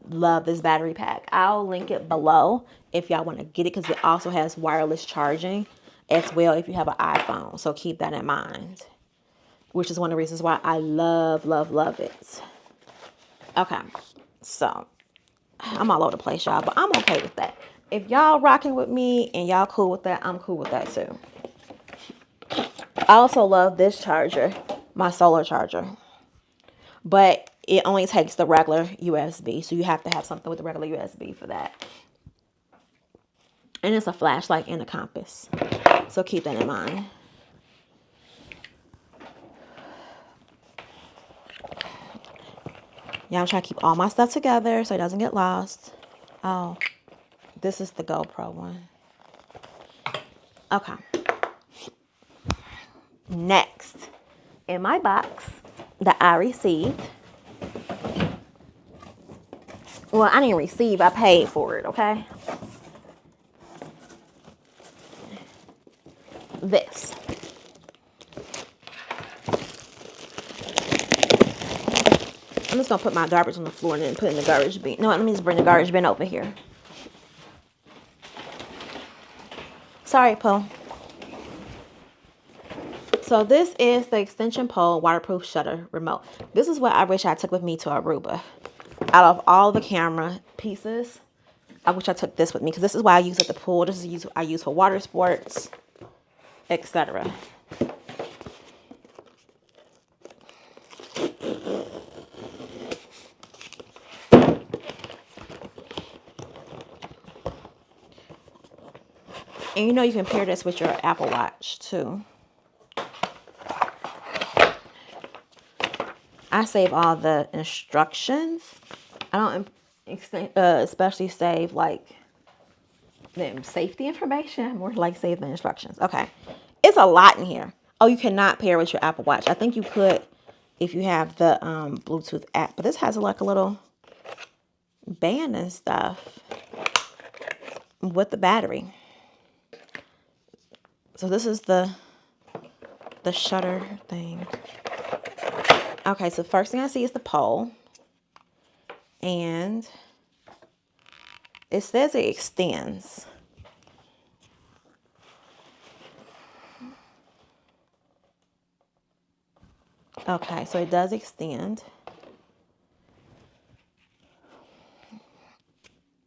Love this battery pack. I'll link it below if y'all want to get it, because it also has wireless charging as well if you have an iPhone. So keep that in mind, which is one of the reasons why I love, love, love it. Okay, so I'm all over the place, y'all, but I'm okay with that. If y'all rocking with me and y'all cool with that, I'm cool with that too. I also love this charger, my solar charger, but it only takes the regular USB, so you have to have something with the regular USB for that. And it's a flashlight and a compass, so keep that in mind. Yeah, I'm trying to keep all my stuff together so it doesn't get lost. Oh, this is the GoPro one. Okay. Next, in my box that I received. Well, I didn't receive, I paid for it, okay? This. I'm just going to put my garbage on the floor and then put it in the garbage bin. No, let me just bring the garbage bin over here. Sorry, Paul. So this is the extension pole waterproof shutter remote. This is what I wish I took with me to Aruba. Out of all the camera pieces, I wish I took this with me, because this is what I use at the pool. This is I use for water sports, etc. And you know you can pair this with your Apple Watch too. I save all the instructions. I don't especially save like the safety information. More like save the instructions. Okay. It's a lot in here. Oh, you cannot pair with your Apple Watch. I think you could if you have the Bluetooth app. But this has like a little band and stuff with the battery. So this is the shutter thing. Okay, so first thing I see is the pole. And it says it extends. Okay, so it does extend.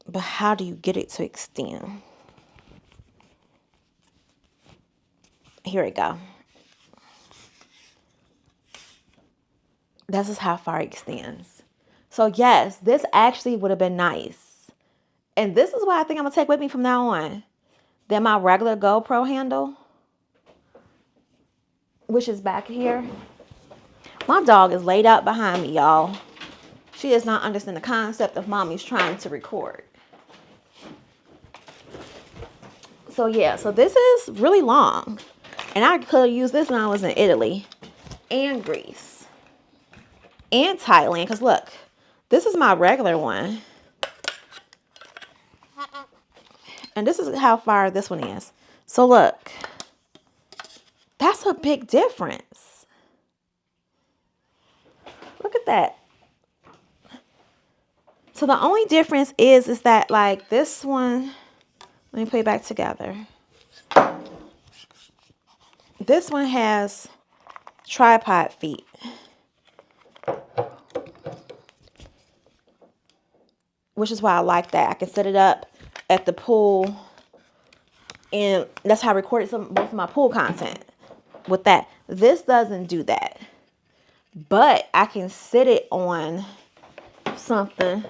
But how do you get it to extend? Here we go. This is how far it extends. So yes, this actually would have been nice. And this is what I think I'm going to take with me from now on. Then my regular GoPro handle, which is back here. My dog is laid out behind me, y'all. She does not understand the concept of mommy's trying to record. So yeah, so this is really long. And I could use this when I was in Italy and Greece and Thailand. Because look, this is my regular one. And this is how far this one is. So look, that's a big difference. Look at that. So the only difference is that like this one, let me put it back together. This one has tripod feet. Which is why I like that. I can set it up at the pool. And that's how I recorded most of my pool content with that. This doesn't do that. but I can sit it on something.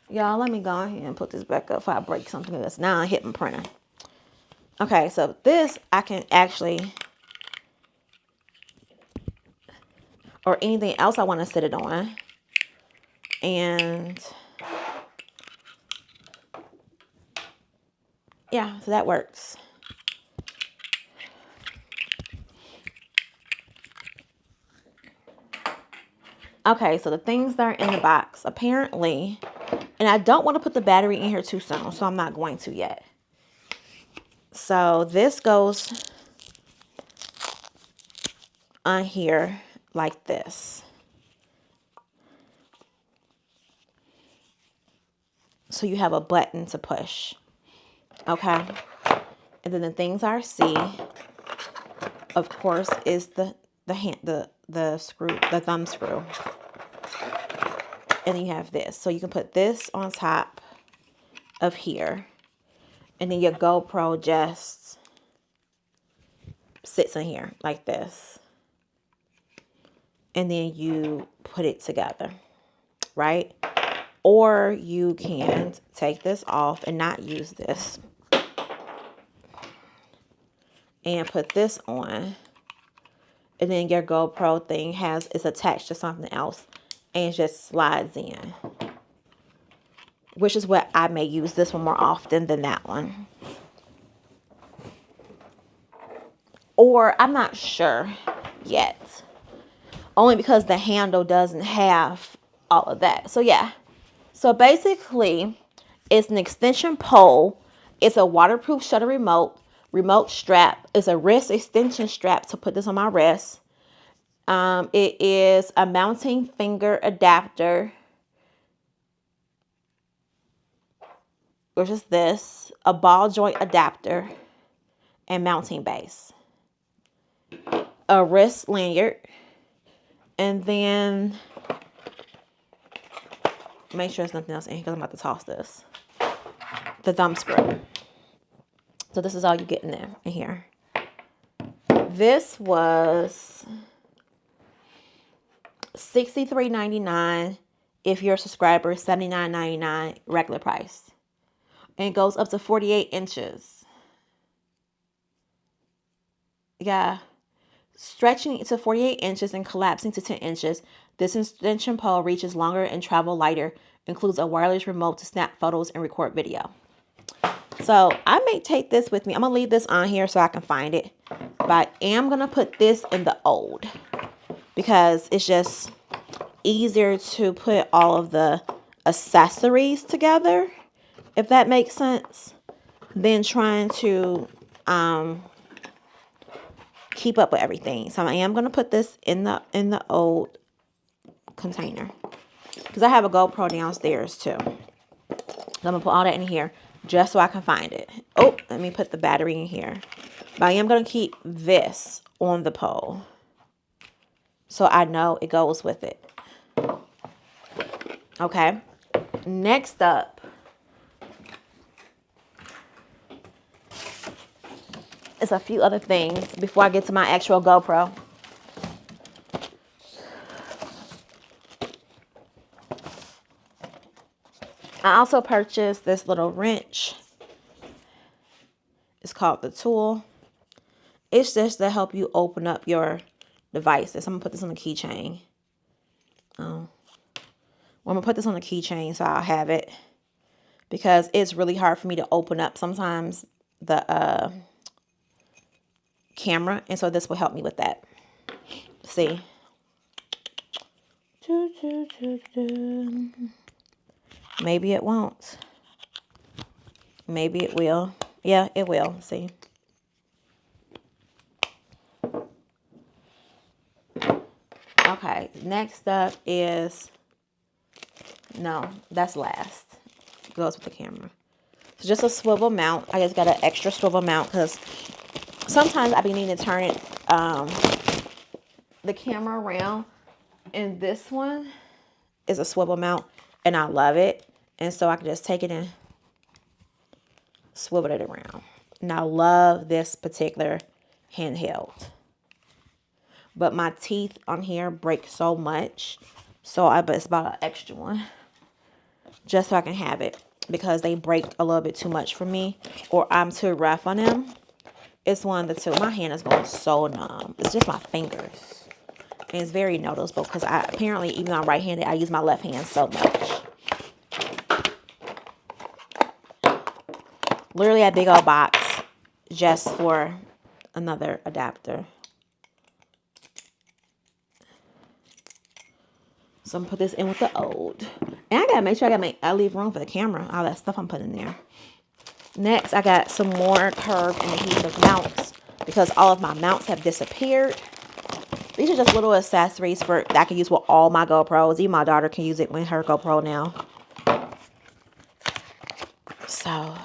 Y'all, let me go ahead and put this back up before I break something else. Now I hit my printer. Okay, so this I can actually, or anything else I want to sit it on. And yeah, so that works. Okay, so the things that are in the box, apparently, and I don't want to put the battery in here too soon, so I'm not going to yet. So this goes on here like this. So you have a button to push. Okay. And then the things I see, of course, is the screw, the thumb screw. And then you have this. So you can put this on top of here. And then your GoPro just sits in here like this. And then you put it together, right? Or you can take this off and not use this. And put this on. And then your GoPro thing is attached to something else. And it just slides in. Which is what I may use this one more often than that one. Or I'm not sure yet. Only because the handle doesn't have all of that. So yeah. So basically, it's an extension pole. It's a waterproof shutter remote strap. It's a wrist extension strap to put this on my wrist. It is a mounting finger adapter, which is this, a ball joint adapter, and mounting base. A wrist lanyard, and then make sure there's nothing else in here because I'm about to toss this. The thumb screw. So this is all you get in here. This was $63.99 if you're a subscriber, $79.99 regular price. And it goes up to 48 inches. Yeah. Stretching to 48 inches and collapsing to 10 inches, this extension pole reaches longer and travel lighter. Includes a wireless remote to snap photos and record video. So I may take this with me. I'm going to leave this on here so I can find it. But I am going to put this in the old. Because it's just easier to put all of the accessories together. If that makes sense. Than trying to keep up with everything. So I am going to put this in the old container. Because I have a GoPro downstairs too. So I'm going to put all that in here just so I can find it. Oh, let me put the battery in here. But I am going to keep this on the pole. So I know it goes with it. Okay. Next up. Is a few other things before I get to my actual GoPro. I also purchased this little wrench. It's called the Tool. It's just to help you open up your devices. I'm going to put this on the keychain. Well, I'm going to put this on the keychain so I'll have it. Because it's really hard for me to open up sometimes the camera. And so this will help me with that. See? Maybe it won't. Maybe it will. Yeah, it will. See? Okay, next up is, no, that's last. It goes with the camera. So just a swivel mount. I just got an extra swivel mount because sometimes I be needing to turn it, the camera around. And this one is a swivel mount and I love it. And so I can just take it and swivel it around. And I love this particular handheld. but my teeth on here break so much. So I just bought an extra one just so I can have it because they break a little bit too much for me or I'm too rough on them. It's one of the two. My hand is going so numb. It's just my fingers. And it's very noticeable because apparently even though I'm right-handed, I use my left hand so much. Literally a big old box just for another adapter. So I'm gonna put this in with the old. And I gotta make sure I leave room for the camera, all that stuff I'm putting in there. Next, I got some more curved and adhesive mounts because all of my mounts have disappeared. These are just little accessories that I can use with all my GoPros. Even my daughter can use it with her GoPro now. So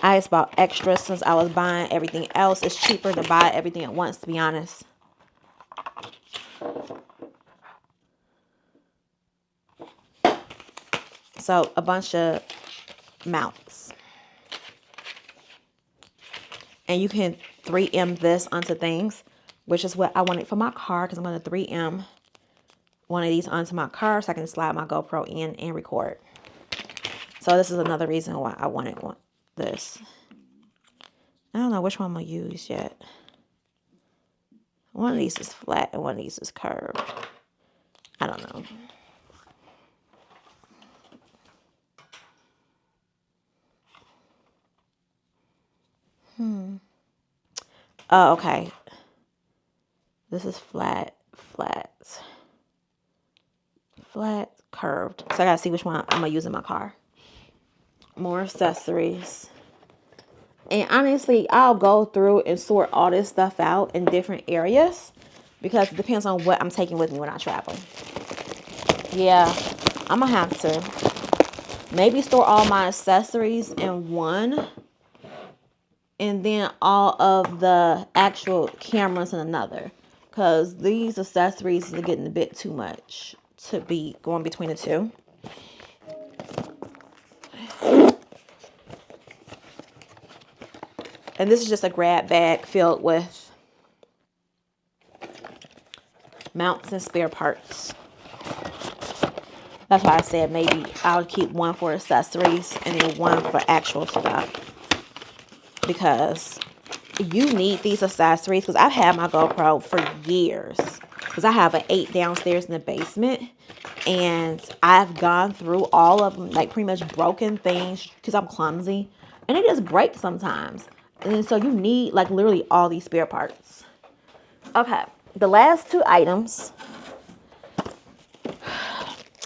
I just bought extras since I was buying everything else. It's cheaper to buy everything at once, to be honest. So a bunch of mounts. And you can 3M this onto things, which is what I wanted for my car because I'm going to 3M one of these onto my car so I can slide my GoPro in and record. So this is another reason why I wanted this. I don't know which one I'm going to use yet. One of these is flat and one of these is curved. I don't know. Oh, okay. This is flat, curved. So I gotta see which one I'm gonna use in my car. More accessories. And honestly, I'll go through and sort all this stuff out in different areas because it depends on what I'm taking with me when I travel. Yeah, I'm gonna have to maybe store all my accessories in one and then all of the actual cameras in another. Because these accessories are getting a bit too much to be going between the two. And this is just a grab bag filled with mounts and spare parts. That's why I said maybe I'll keep one for accessories and then one for actual stuff. Because you need these accessories. Because I've had my GoPro for years. Because I have an 8 downstairs in the basement. And I've gone through all of them, like pretty much broken things because I'm clumsy. And they just break sometimes. And so you need like literally all these spare parts. Okay, the last 2 items.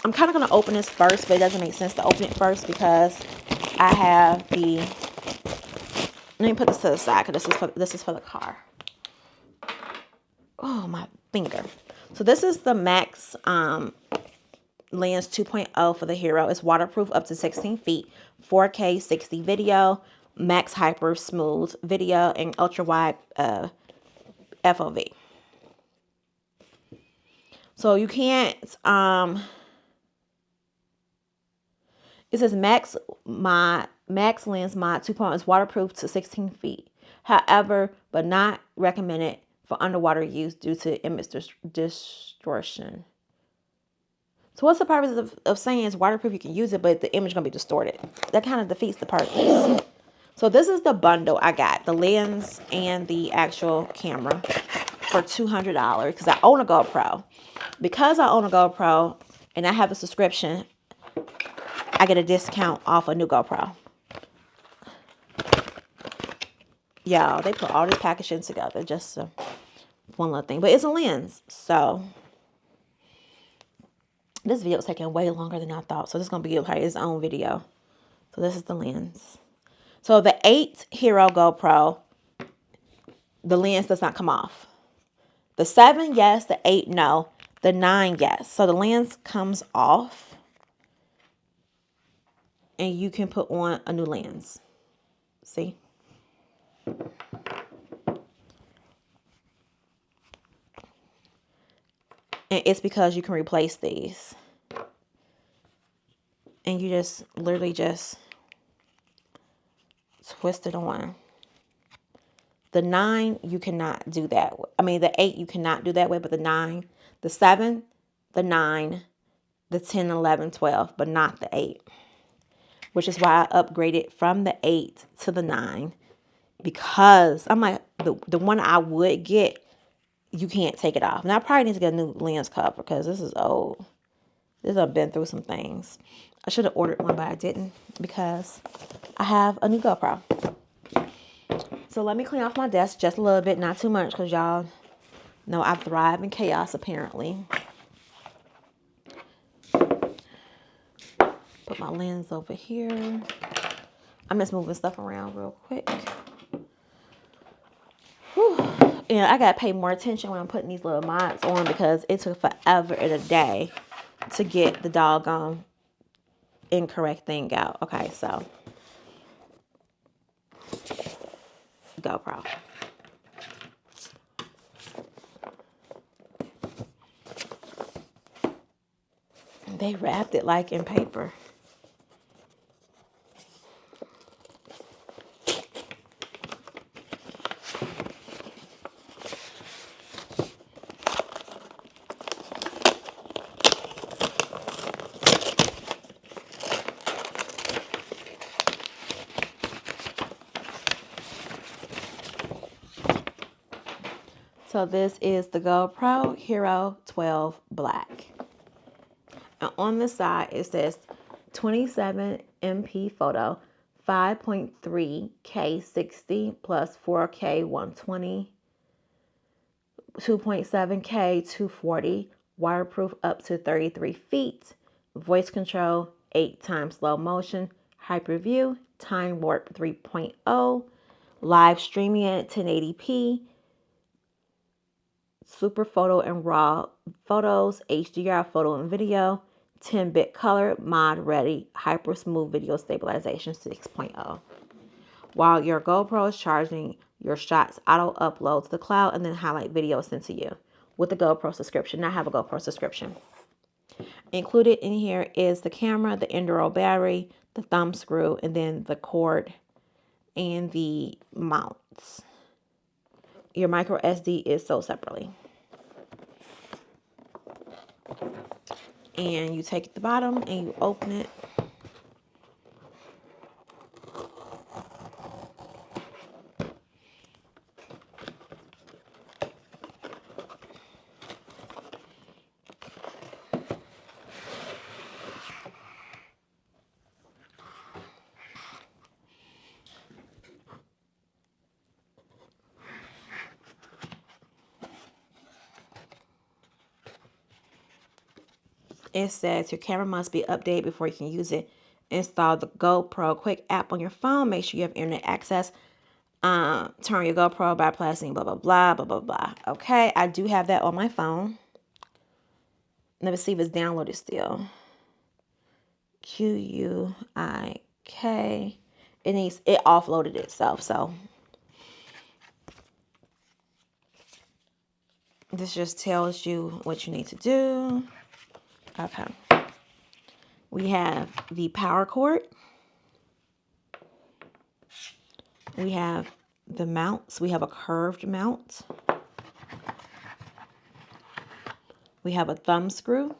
I'm kind of going to open this first, but it doesn't make sense to open it first because I have the... Let me put this to the side because this is for the car. Oh, my finger. So this is the Max Lens 2.0 for the Hero. It's waterproof up to 16 feet, 4K 60 video, max hyper smooth video, and ultra wide FOV. So you can't it says Max Lens Mod 2.0 is waterproof to 16 feet. However, but not recommended for underwater use due to image distortion. So what's the purpose of saying it's waterproof? You can use it, but the image is going to be distorted. That kind of defeats the purpose. So this is the bundle I got. The lens and the actual camera for $200 because I own a GoPro. Because I own a GoPro and I have a subscription, I get a discount off a new GoPro. Y'all, they put all this packaging together just one little thing. But it's a lens, so... This video is taking way longer than I thought. So this is going to be its own video. So this is the lens. So the 8 Hero GoPro, the lens does not come off. The 7, yes. The 8, no. The 9, yes. So the lens comes off. And you can put on a new lens. See? And it's because you can replace these. And you just literally just twist it on. The 9, you cannot do that. I mean, the 8, you cannot do that way, but the 9, the 7, the 9, the 10, 11, 12, but not the 8. Which is why I upgraded from the 8 to the 9. Because I'm like, the one I would get, you can't take it off. And I probably need to get a new lens cover because this is old. This has been through some things. I should have ordered one, but I didn't because I have a new GoPro. So let me clean off my desk just a little bit, not too much, because y'all know I thrive in chaos apparently. Put my lens over here. I'm just moving stuff around real quick. Whew. And I gotta pay more attention when I'm putting these little mods on because it took forever and a day to get the doggone incorrect thing out. Okay, so GoPro. They wrapped it like in paper. So this is the GoPro Hero 12 Black. And on the side it says 27 MP photo, 5.3K 60 plus 4K 120, 2.7K 240, waterproof up to 33 feet, voice control, 8 times slow motion, hyperview, time warp 3.0, live streaming at 1080p, super photo and raw photos, HDR photo and video, 10-bit color, mod ready, hyper smooth video stabilization 6.0. While your GoPro is charging, your shots auto upload to the cloud and then highlight videos sent to you with the GoPro subscription. I have a GoPro subscription. Included in here is the camera, the Enduro battery, the thumb screw, and then the cord and the mounts. Your micro SD is sold separately. And you take the bottom and you open it. It says your camera must be updated before you can use it. Install the GoPro Quick app on your phone. Make sure you have internet access. Turn your GoPro by pressing blah, blah, blah, blah, blah, blah. Okay, I do have that on my phone. Let me see if it's downloaded still. QUIK. It offloaded itself, so this just tells you what you need to do. Okay. We have the power cord. We have the mounts. We have a curved mount. We have a thumb screw.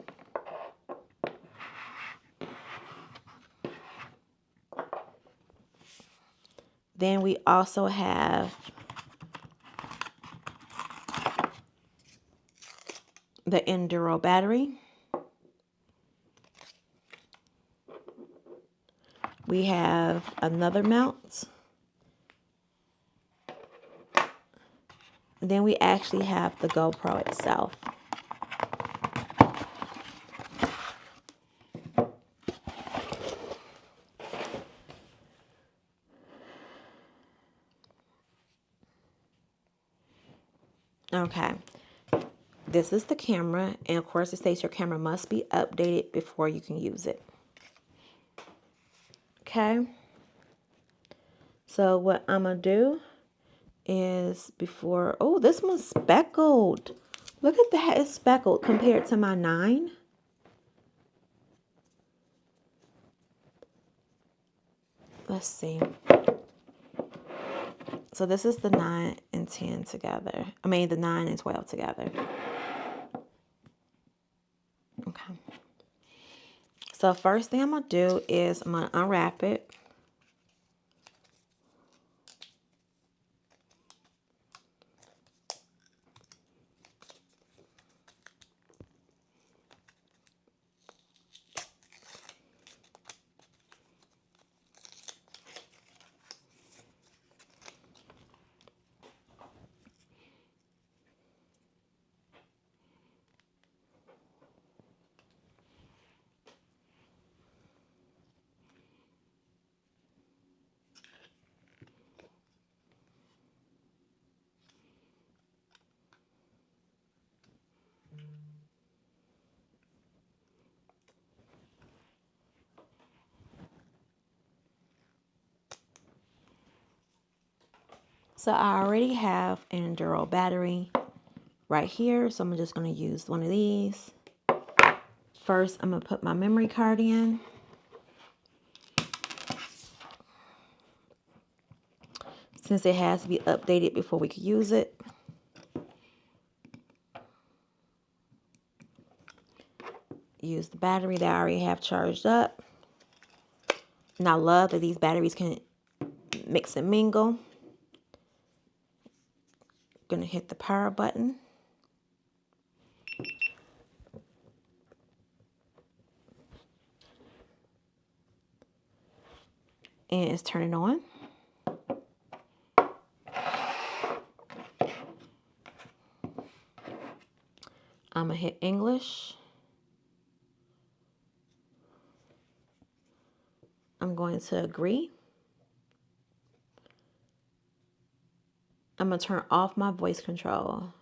Then we also have the Enduro battery. We have another mount. And then we actually have the GoPro itself. Okay. This is the camera, and of course it states your camera must be updated before you can use it. Okay. So what I'm going to do is before, oh, this one's speckled. Look at that, it's speckled compared to my 9. Let's see. So this is the 9 and 10 together. I mean, the 9 and 12 together. Okay. So first thing I'm going to do is I'm going to unwrap it. So I already have an Enduro battery right here. So I'm just going to use one of these. First, I'm going to put my memory card in. Since it has to be updated before we can use it. Use the battery that I already have charged up. And I love that these batteries can mix and mingle. Gonna hit the power button. And it's turning on. I'm gonna hit English. I'm going to agree. I'm gonna turn off my voice control.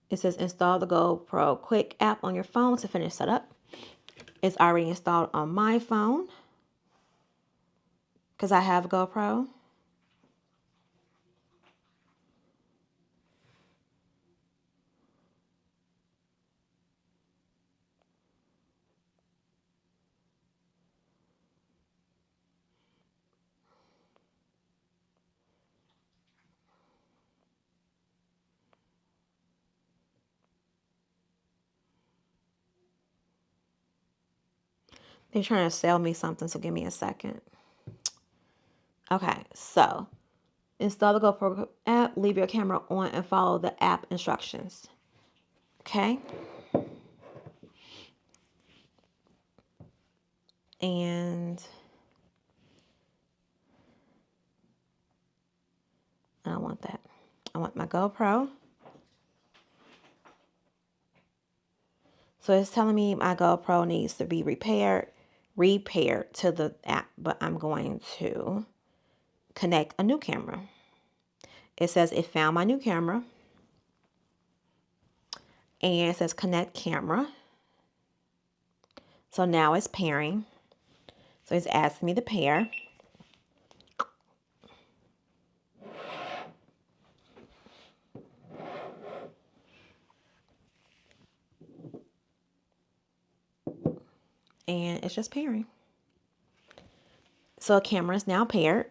It says install the GoPro Quick app on your phone to finish setup. It's already installed on my phone because I have a GoPro. They're trying to sell me something, so give me a second. Okay, so install the GoPro app, leave your camera on, and follow the app instructions. Okay. And I don't want that. I want my GoPro. So it's telling me my GoPro needs to be repaired to the app, but I'm going to connect a new camera. It says it found my new camera. And it says connect camera. So now it's pairing. So it's asking me to pair. And it's just pairing. So camera is now paired.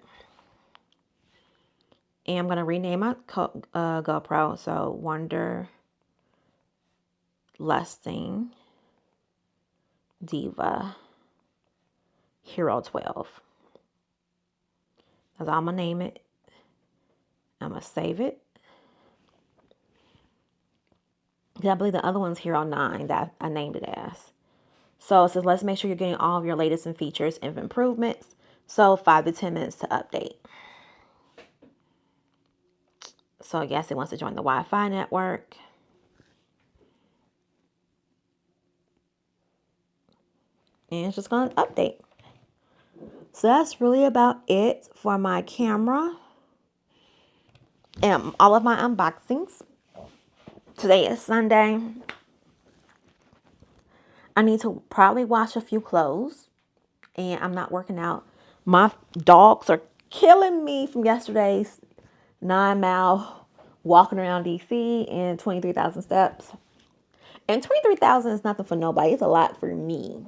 And I'm going to rename my GoPro. So WanderlustingDiva Hero 12. That's all I'm going to name it. I'm going to save it. I believe the other one's Hero 9 that I named it as. So it says, let's make sure you're getting all of your latest and features and improvements. So 5 to 10 minutes to update. So I guess it wants to join the Wi-Fi network. And it's just going to update. So that's really about it for my camera and all of my unboxings. Today is Sunday. I need to probably wash a few clothes. And I'm not working out. My dogs are killing me from yesterday's 9-mile walking around DC and 23,000 steps. And 23,000 is nothing for nobody. It's a lot for me.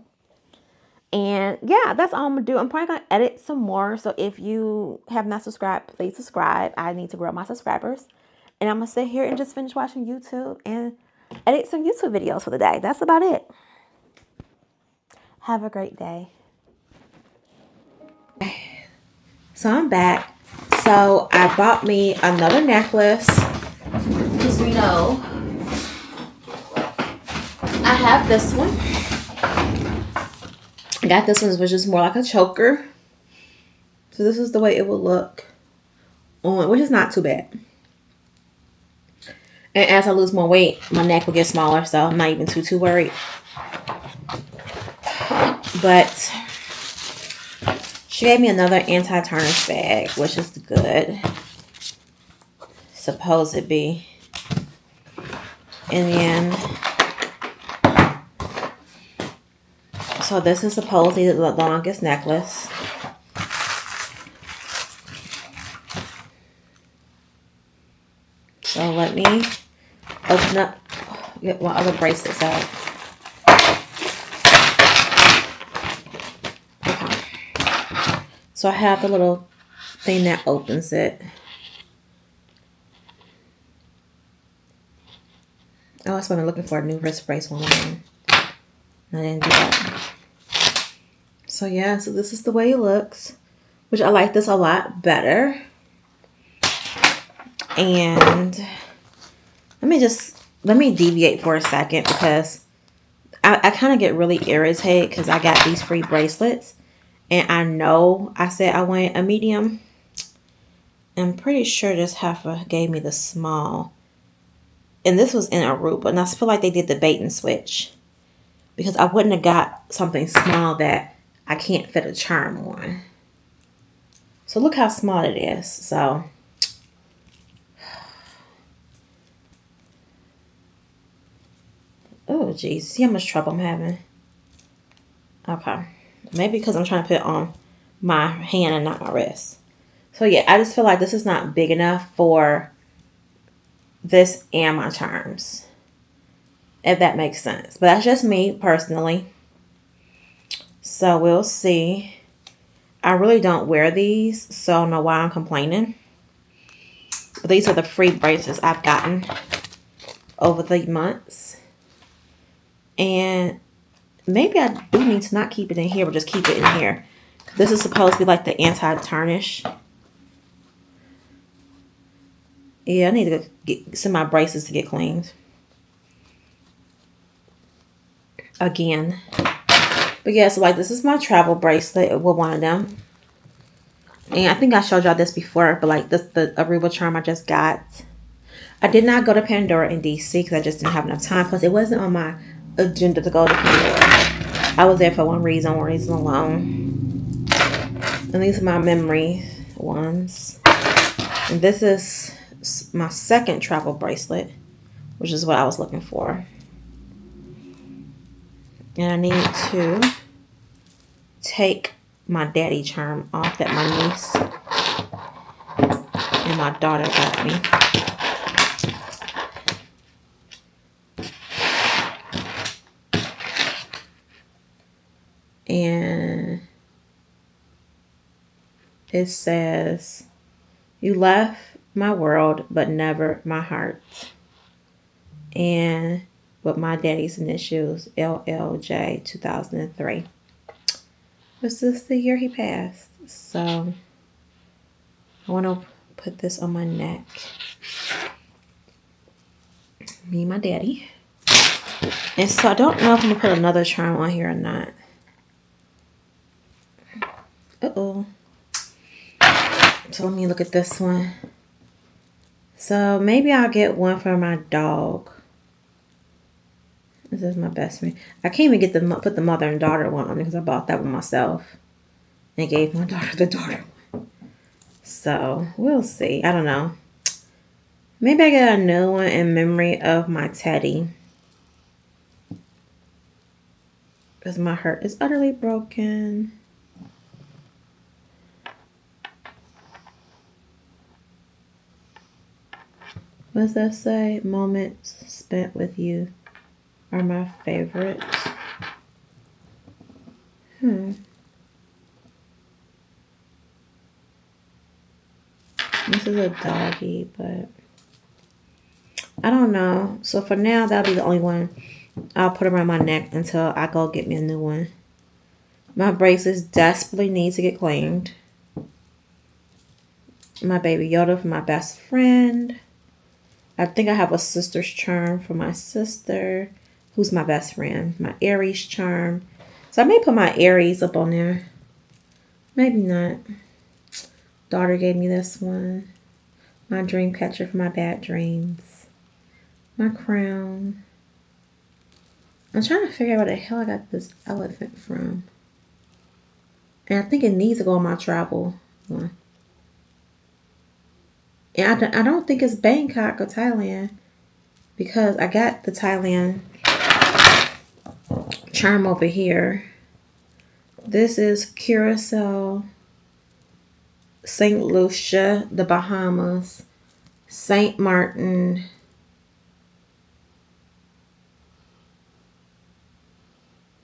And yeah, that's all I'm gonna do. I'm probably gonna edit some more. So if you have not subscribed, please subscribe. I need to grow my subscribers. And I'm gonna sit here and just finish watching YouTube and edit some YouTube videos for the day. That's about it. Have a great day. So I'm back. So I bought me another necklace. Because we know I have this one. I got this one, which is more like a choker. So this is the way it will look on, which is not too bad. And as I lose more weight, my neck will get smaller, so I'm not even too worried. But she gave me another anti-tarnish bag, which is good. Supposed to be. In the end. So this is supposedly the longest necklace. So let me open up, get my other bracelets out. Okay. So I have the little thing that opens it. Oh, that's what I'm looking for, a new wrist bracelet online. I didn't do that. So yeah, so this is the way it looks, which I like this a lot better. And let me deviate for a second because I kind of get really irritated because I got these free bracelets and I know I said I wanted a medium. I'm pretty sure this heifer gave me the small. And this was in Aruba, and I feel like they did the bait and switch because I wouldn't have got something small that I can't fit a charm on. So look how small it is. So oh geez, see how much trouble I'm having. Okay, maybe because I'm trying to put it on my hand and not my wrist. So yeah, I just feel like this is not big enough for this and my charms, if that makes sense. But that's just me personally. So we'll see. I really don't wear these, so I don't know why I'm complaining. But these are the free bracelets I've gotten over the months. And maybe I do need to not keep it in here, but just keep it in here. This is supposed to be like the anti-tarnish. Yeah, I need to get some of my bracelets to get cleaned. Again. But yeah, so like this is my travel bracelet with one of them. And I think I showed y'all this before, but like this the Aruba charm I just got. I did not go to Pandora in DC because I just didn't have enough time. Plus it wasn't on my agenda to go to Pandora. I was there for one reason alone. And these are my memory ones. And this is my second travel bracelet, which is what I was looking for. And I need to take my daddy charm off that my niece and my daughter got me. And it says, "You left my world, but never my heart." And with my daddy's initials, LLJ 2003. This is the year he passed. So I want to put this on my neck. Me and my daddy. And so I don't know if I'm going to put another charm on here or not. Uh-oh. So let me look at this one. So maybe I'll get one for my dog. This is my best friend. I can't even put the mother and daughter one on because I bought that one myself. And gave my daughter the daughter one. So we'll see. I don't know. Maybe I get a new one in memory of my teddy. Because my heart is utterly broken. What does that say? Moments spent with you are my favorites. This is a doggy, but I don't know. So for now, that'll be the only one. I'll put around my neck until I go get me a new one. My braces desperately need to get cleaned. My baby Yoda for my best friend. I think I have a sister's charm for my sister, who's my best friend. My Aries charm. So I may put my Aries up on there. Maybe not. Daughter gave me this one. My dream catcher for my bad dreams. My crown. I'm trying to figure out where the hell I got this elephant from. And I think it needs to go on my travel one. And I don't think it's Bangkok or Thailand, because I got the Thailand charm over here. This is Curacao, St. Lucia, the Bahamas, St. Martin,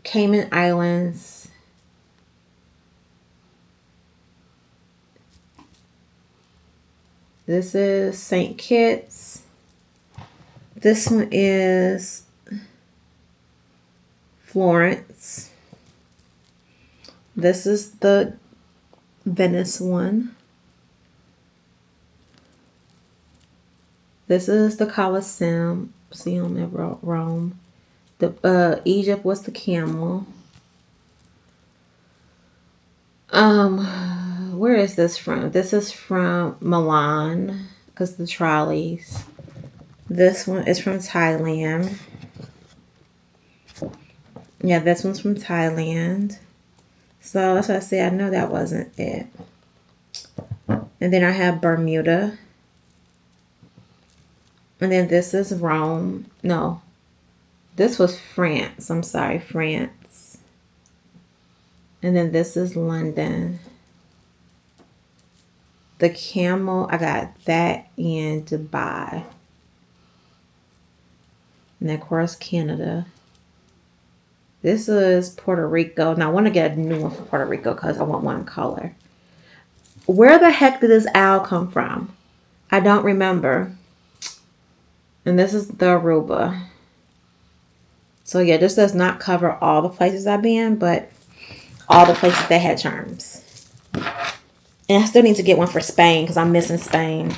Cayman Islands, this is St. Kitts, this one is Florence, this is the Venice one, this is the Colosseum at Rome. The Egypt was the camel. Where is this from? This is from Milan, because the trolleys. This one is from Thailand. Yeah, this one's from Thailand. So that's what I say. I know that wasn't it. And then I have Bermuda. And then this is Rome. No. This was France. I'm sorry, France. And then this is London. The camel, I got that in Dubai. And then, of course, Canada. This is Puerto Rico. Now, I want to get a new one for Puerto Rico because I want one color. Where the heck did this owl come from? I don't remember. And this is the Aruba. So yeah, this does not cover all the places I've been, but all the places that had charms. And I still need to get one for Spain because I'm missing Spain.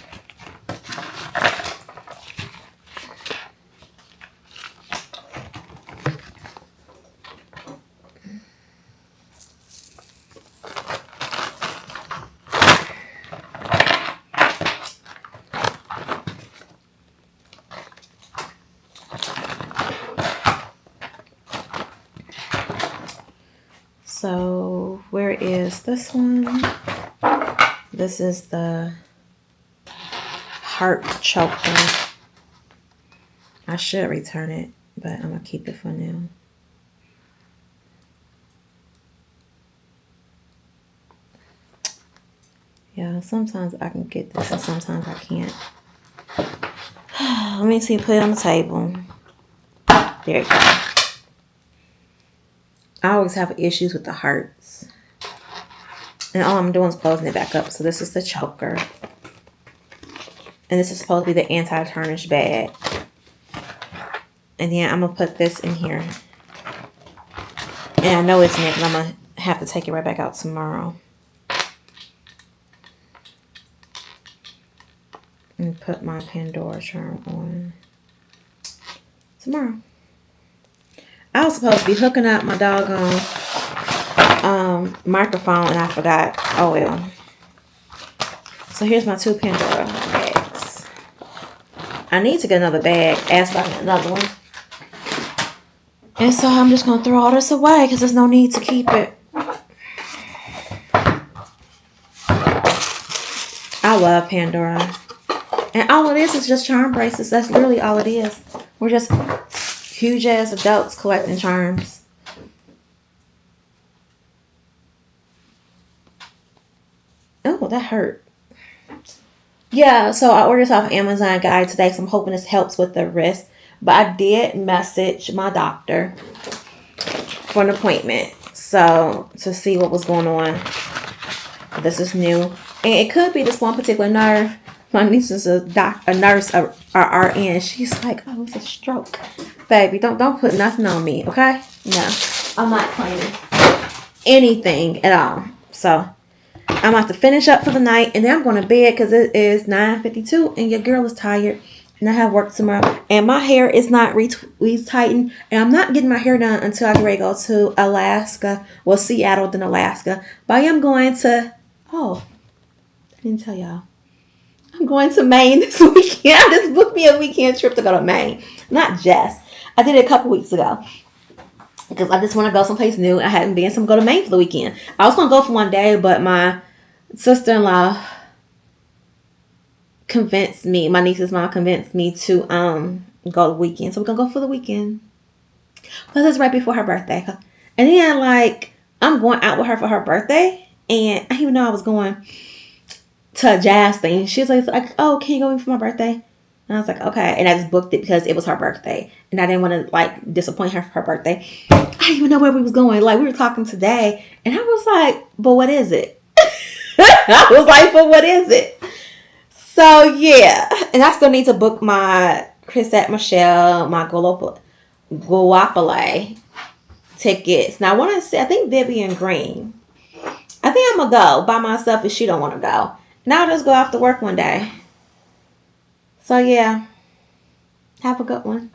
So where is this one? This is the heart choker. I should return it, but I'm going to keep it for now. Yeah, sometimes I can get this and sometimes I can't. Let me see, put it on the table. There you go. I always have issues with the hearts. And all I'm doing is closing it back up. So this is the choker. And this is supposed to be the anti-tarnish bag. And then I'm going to put this in here. And I know it's in it, but I'm going to have to take it right back out tomorrow. And put my Pandora charm on tomorrow. I was supposed to be hooking up my doggone microphone and I forgot. Oh well. So here's my 2 Pandora bags. I need to get another bag. Ask about another one. And so I'm just going to throw all this away because there's no need to keep it. I love Pandora. And all it is just charm bracelets. That's literally all it is. We're just huge ass adults collecting charms. Oh, that hurt. Yeah, so I ordered this off Amazon guide today, so I'm hoping this helps with the wrist. But I did message my doctor for an appointment. So to see what was going on. This is new. And it could be this one particular nerve. My niece is a nurse, a RN. She's like, oh, it's a stroke. Baby, don't put nothing on me, okay? No, I'm not claiming anything at all. So I'm about to finish up for the night, and then I'm going to bed because it is 9:52, and your girl is tired, and I have work tomorrow. And my hair is not retightened, and I'm not getting my hair done until I get ready to go to Alaska. Well, Seattle, then Alaska. But I am going to, I didn't tell y'all. I'm going to Maine this weekend. I just booked me a weekend trip to go to Maine. Not just. I did it a couple weeks ago. Because I just want to go someplace new. I hadn't been, so I'm going to go to Maine for the weekend. I was going to go for one day, but my sister-in-law convinced me, my niece's mom convinced me to go the weekend. So we're going to go for the weekend. Because it's right before her birthday. And then, like, I'm going out with her for her birthday. And I didn't even know I was going to a jazz thing. She was like, oh, can you go in for my birthday? And I was like, okay. And I just booked it because it was her birthday. And I didn't want to, like, disappoint her for her birthday. I didn't even know where we was going. Like, we were talking today. And I was like, but what is it? I was like, but what is it? So, yeah. And I still need to book my Chris at Michelle, my Guapale tickets. Now, I want to see, I think Vivian Green. I think I'm going to go by myself if she don't want to go. And I'll just go after work one day. So, yeah. Have a good one.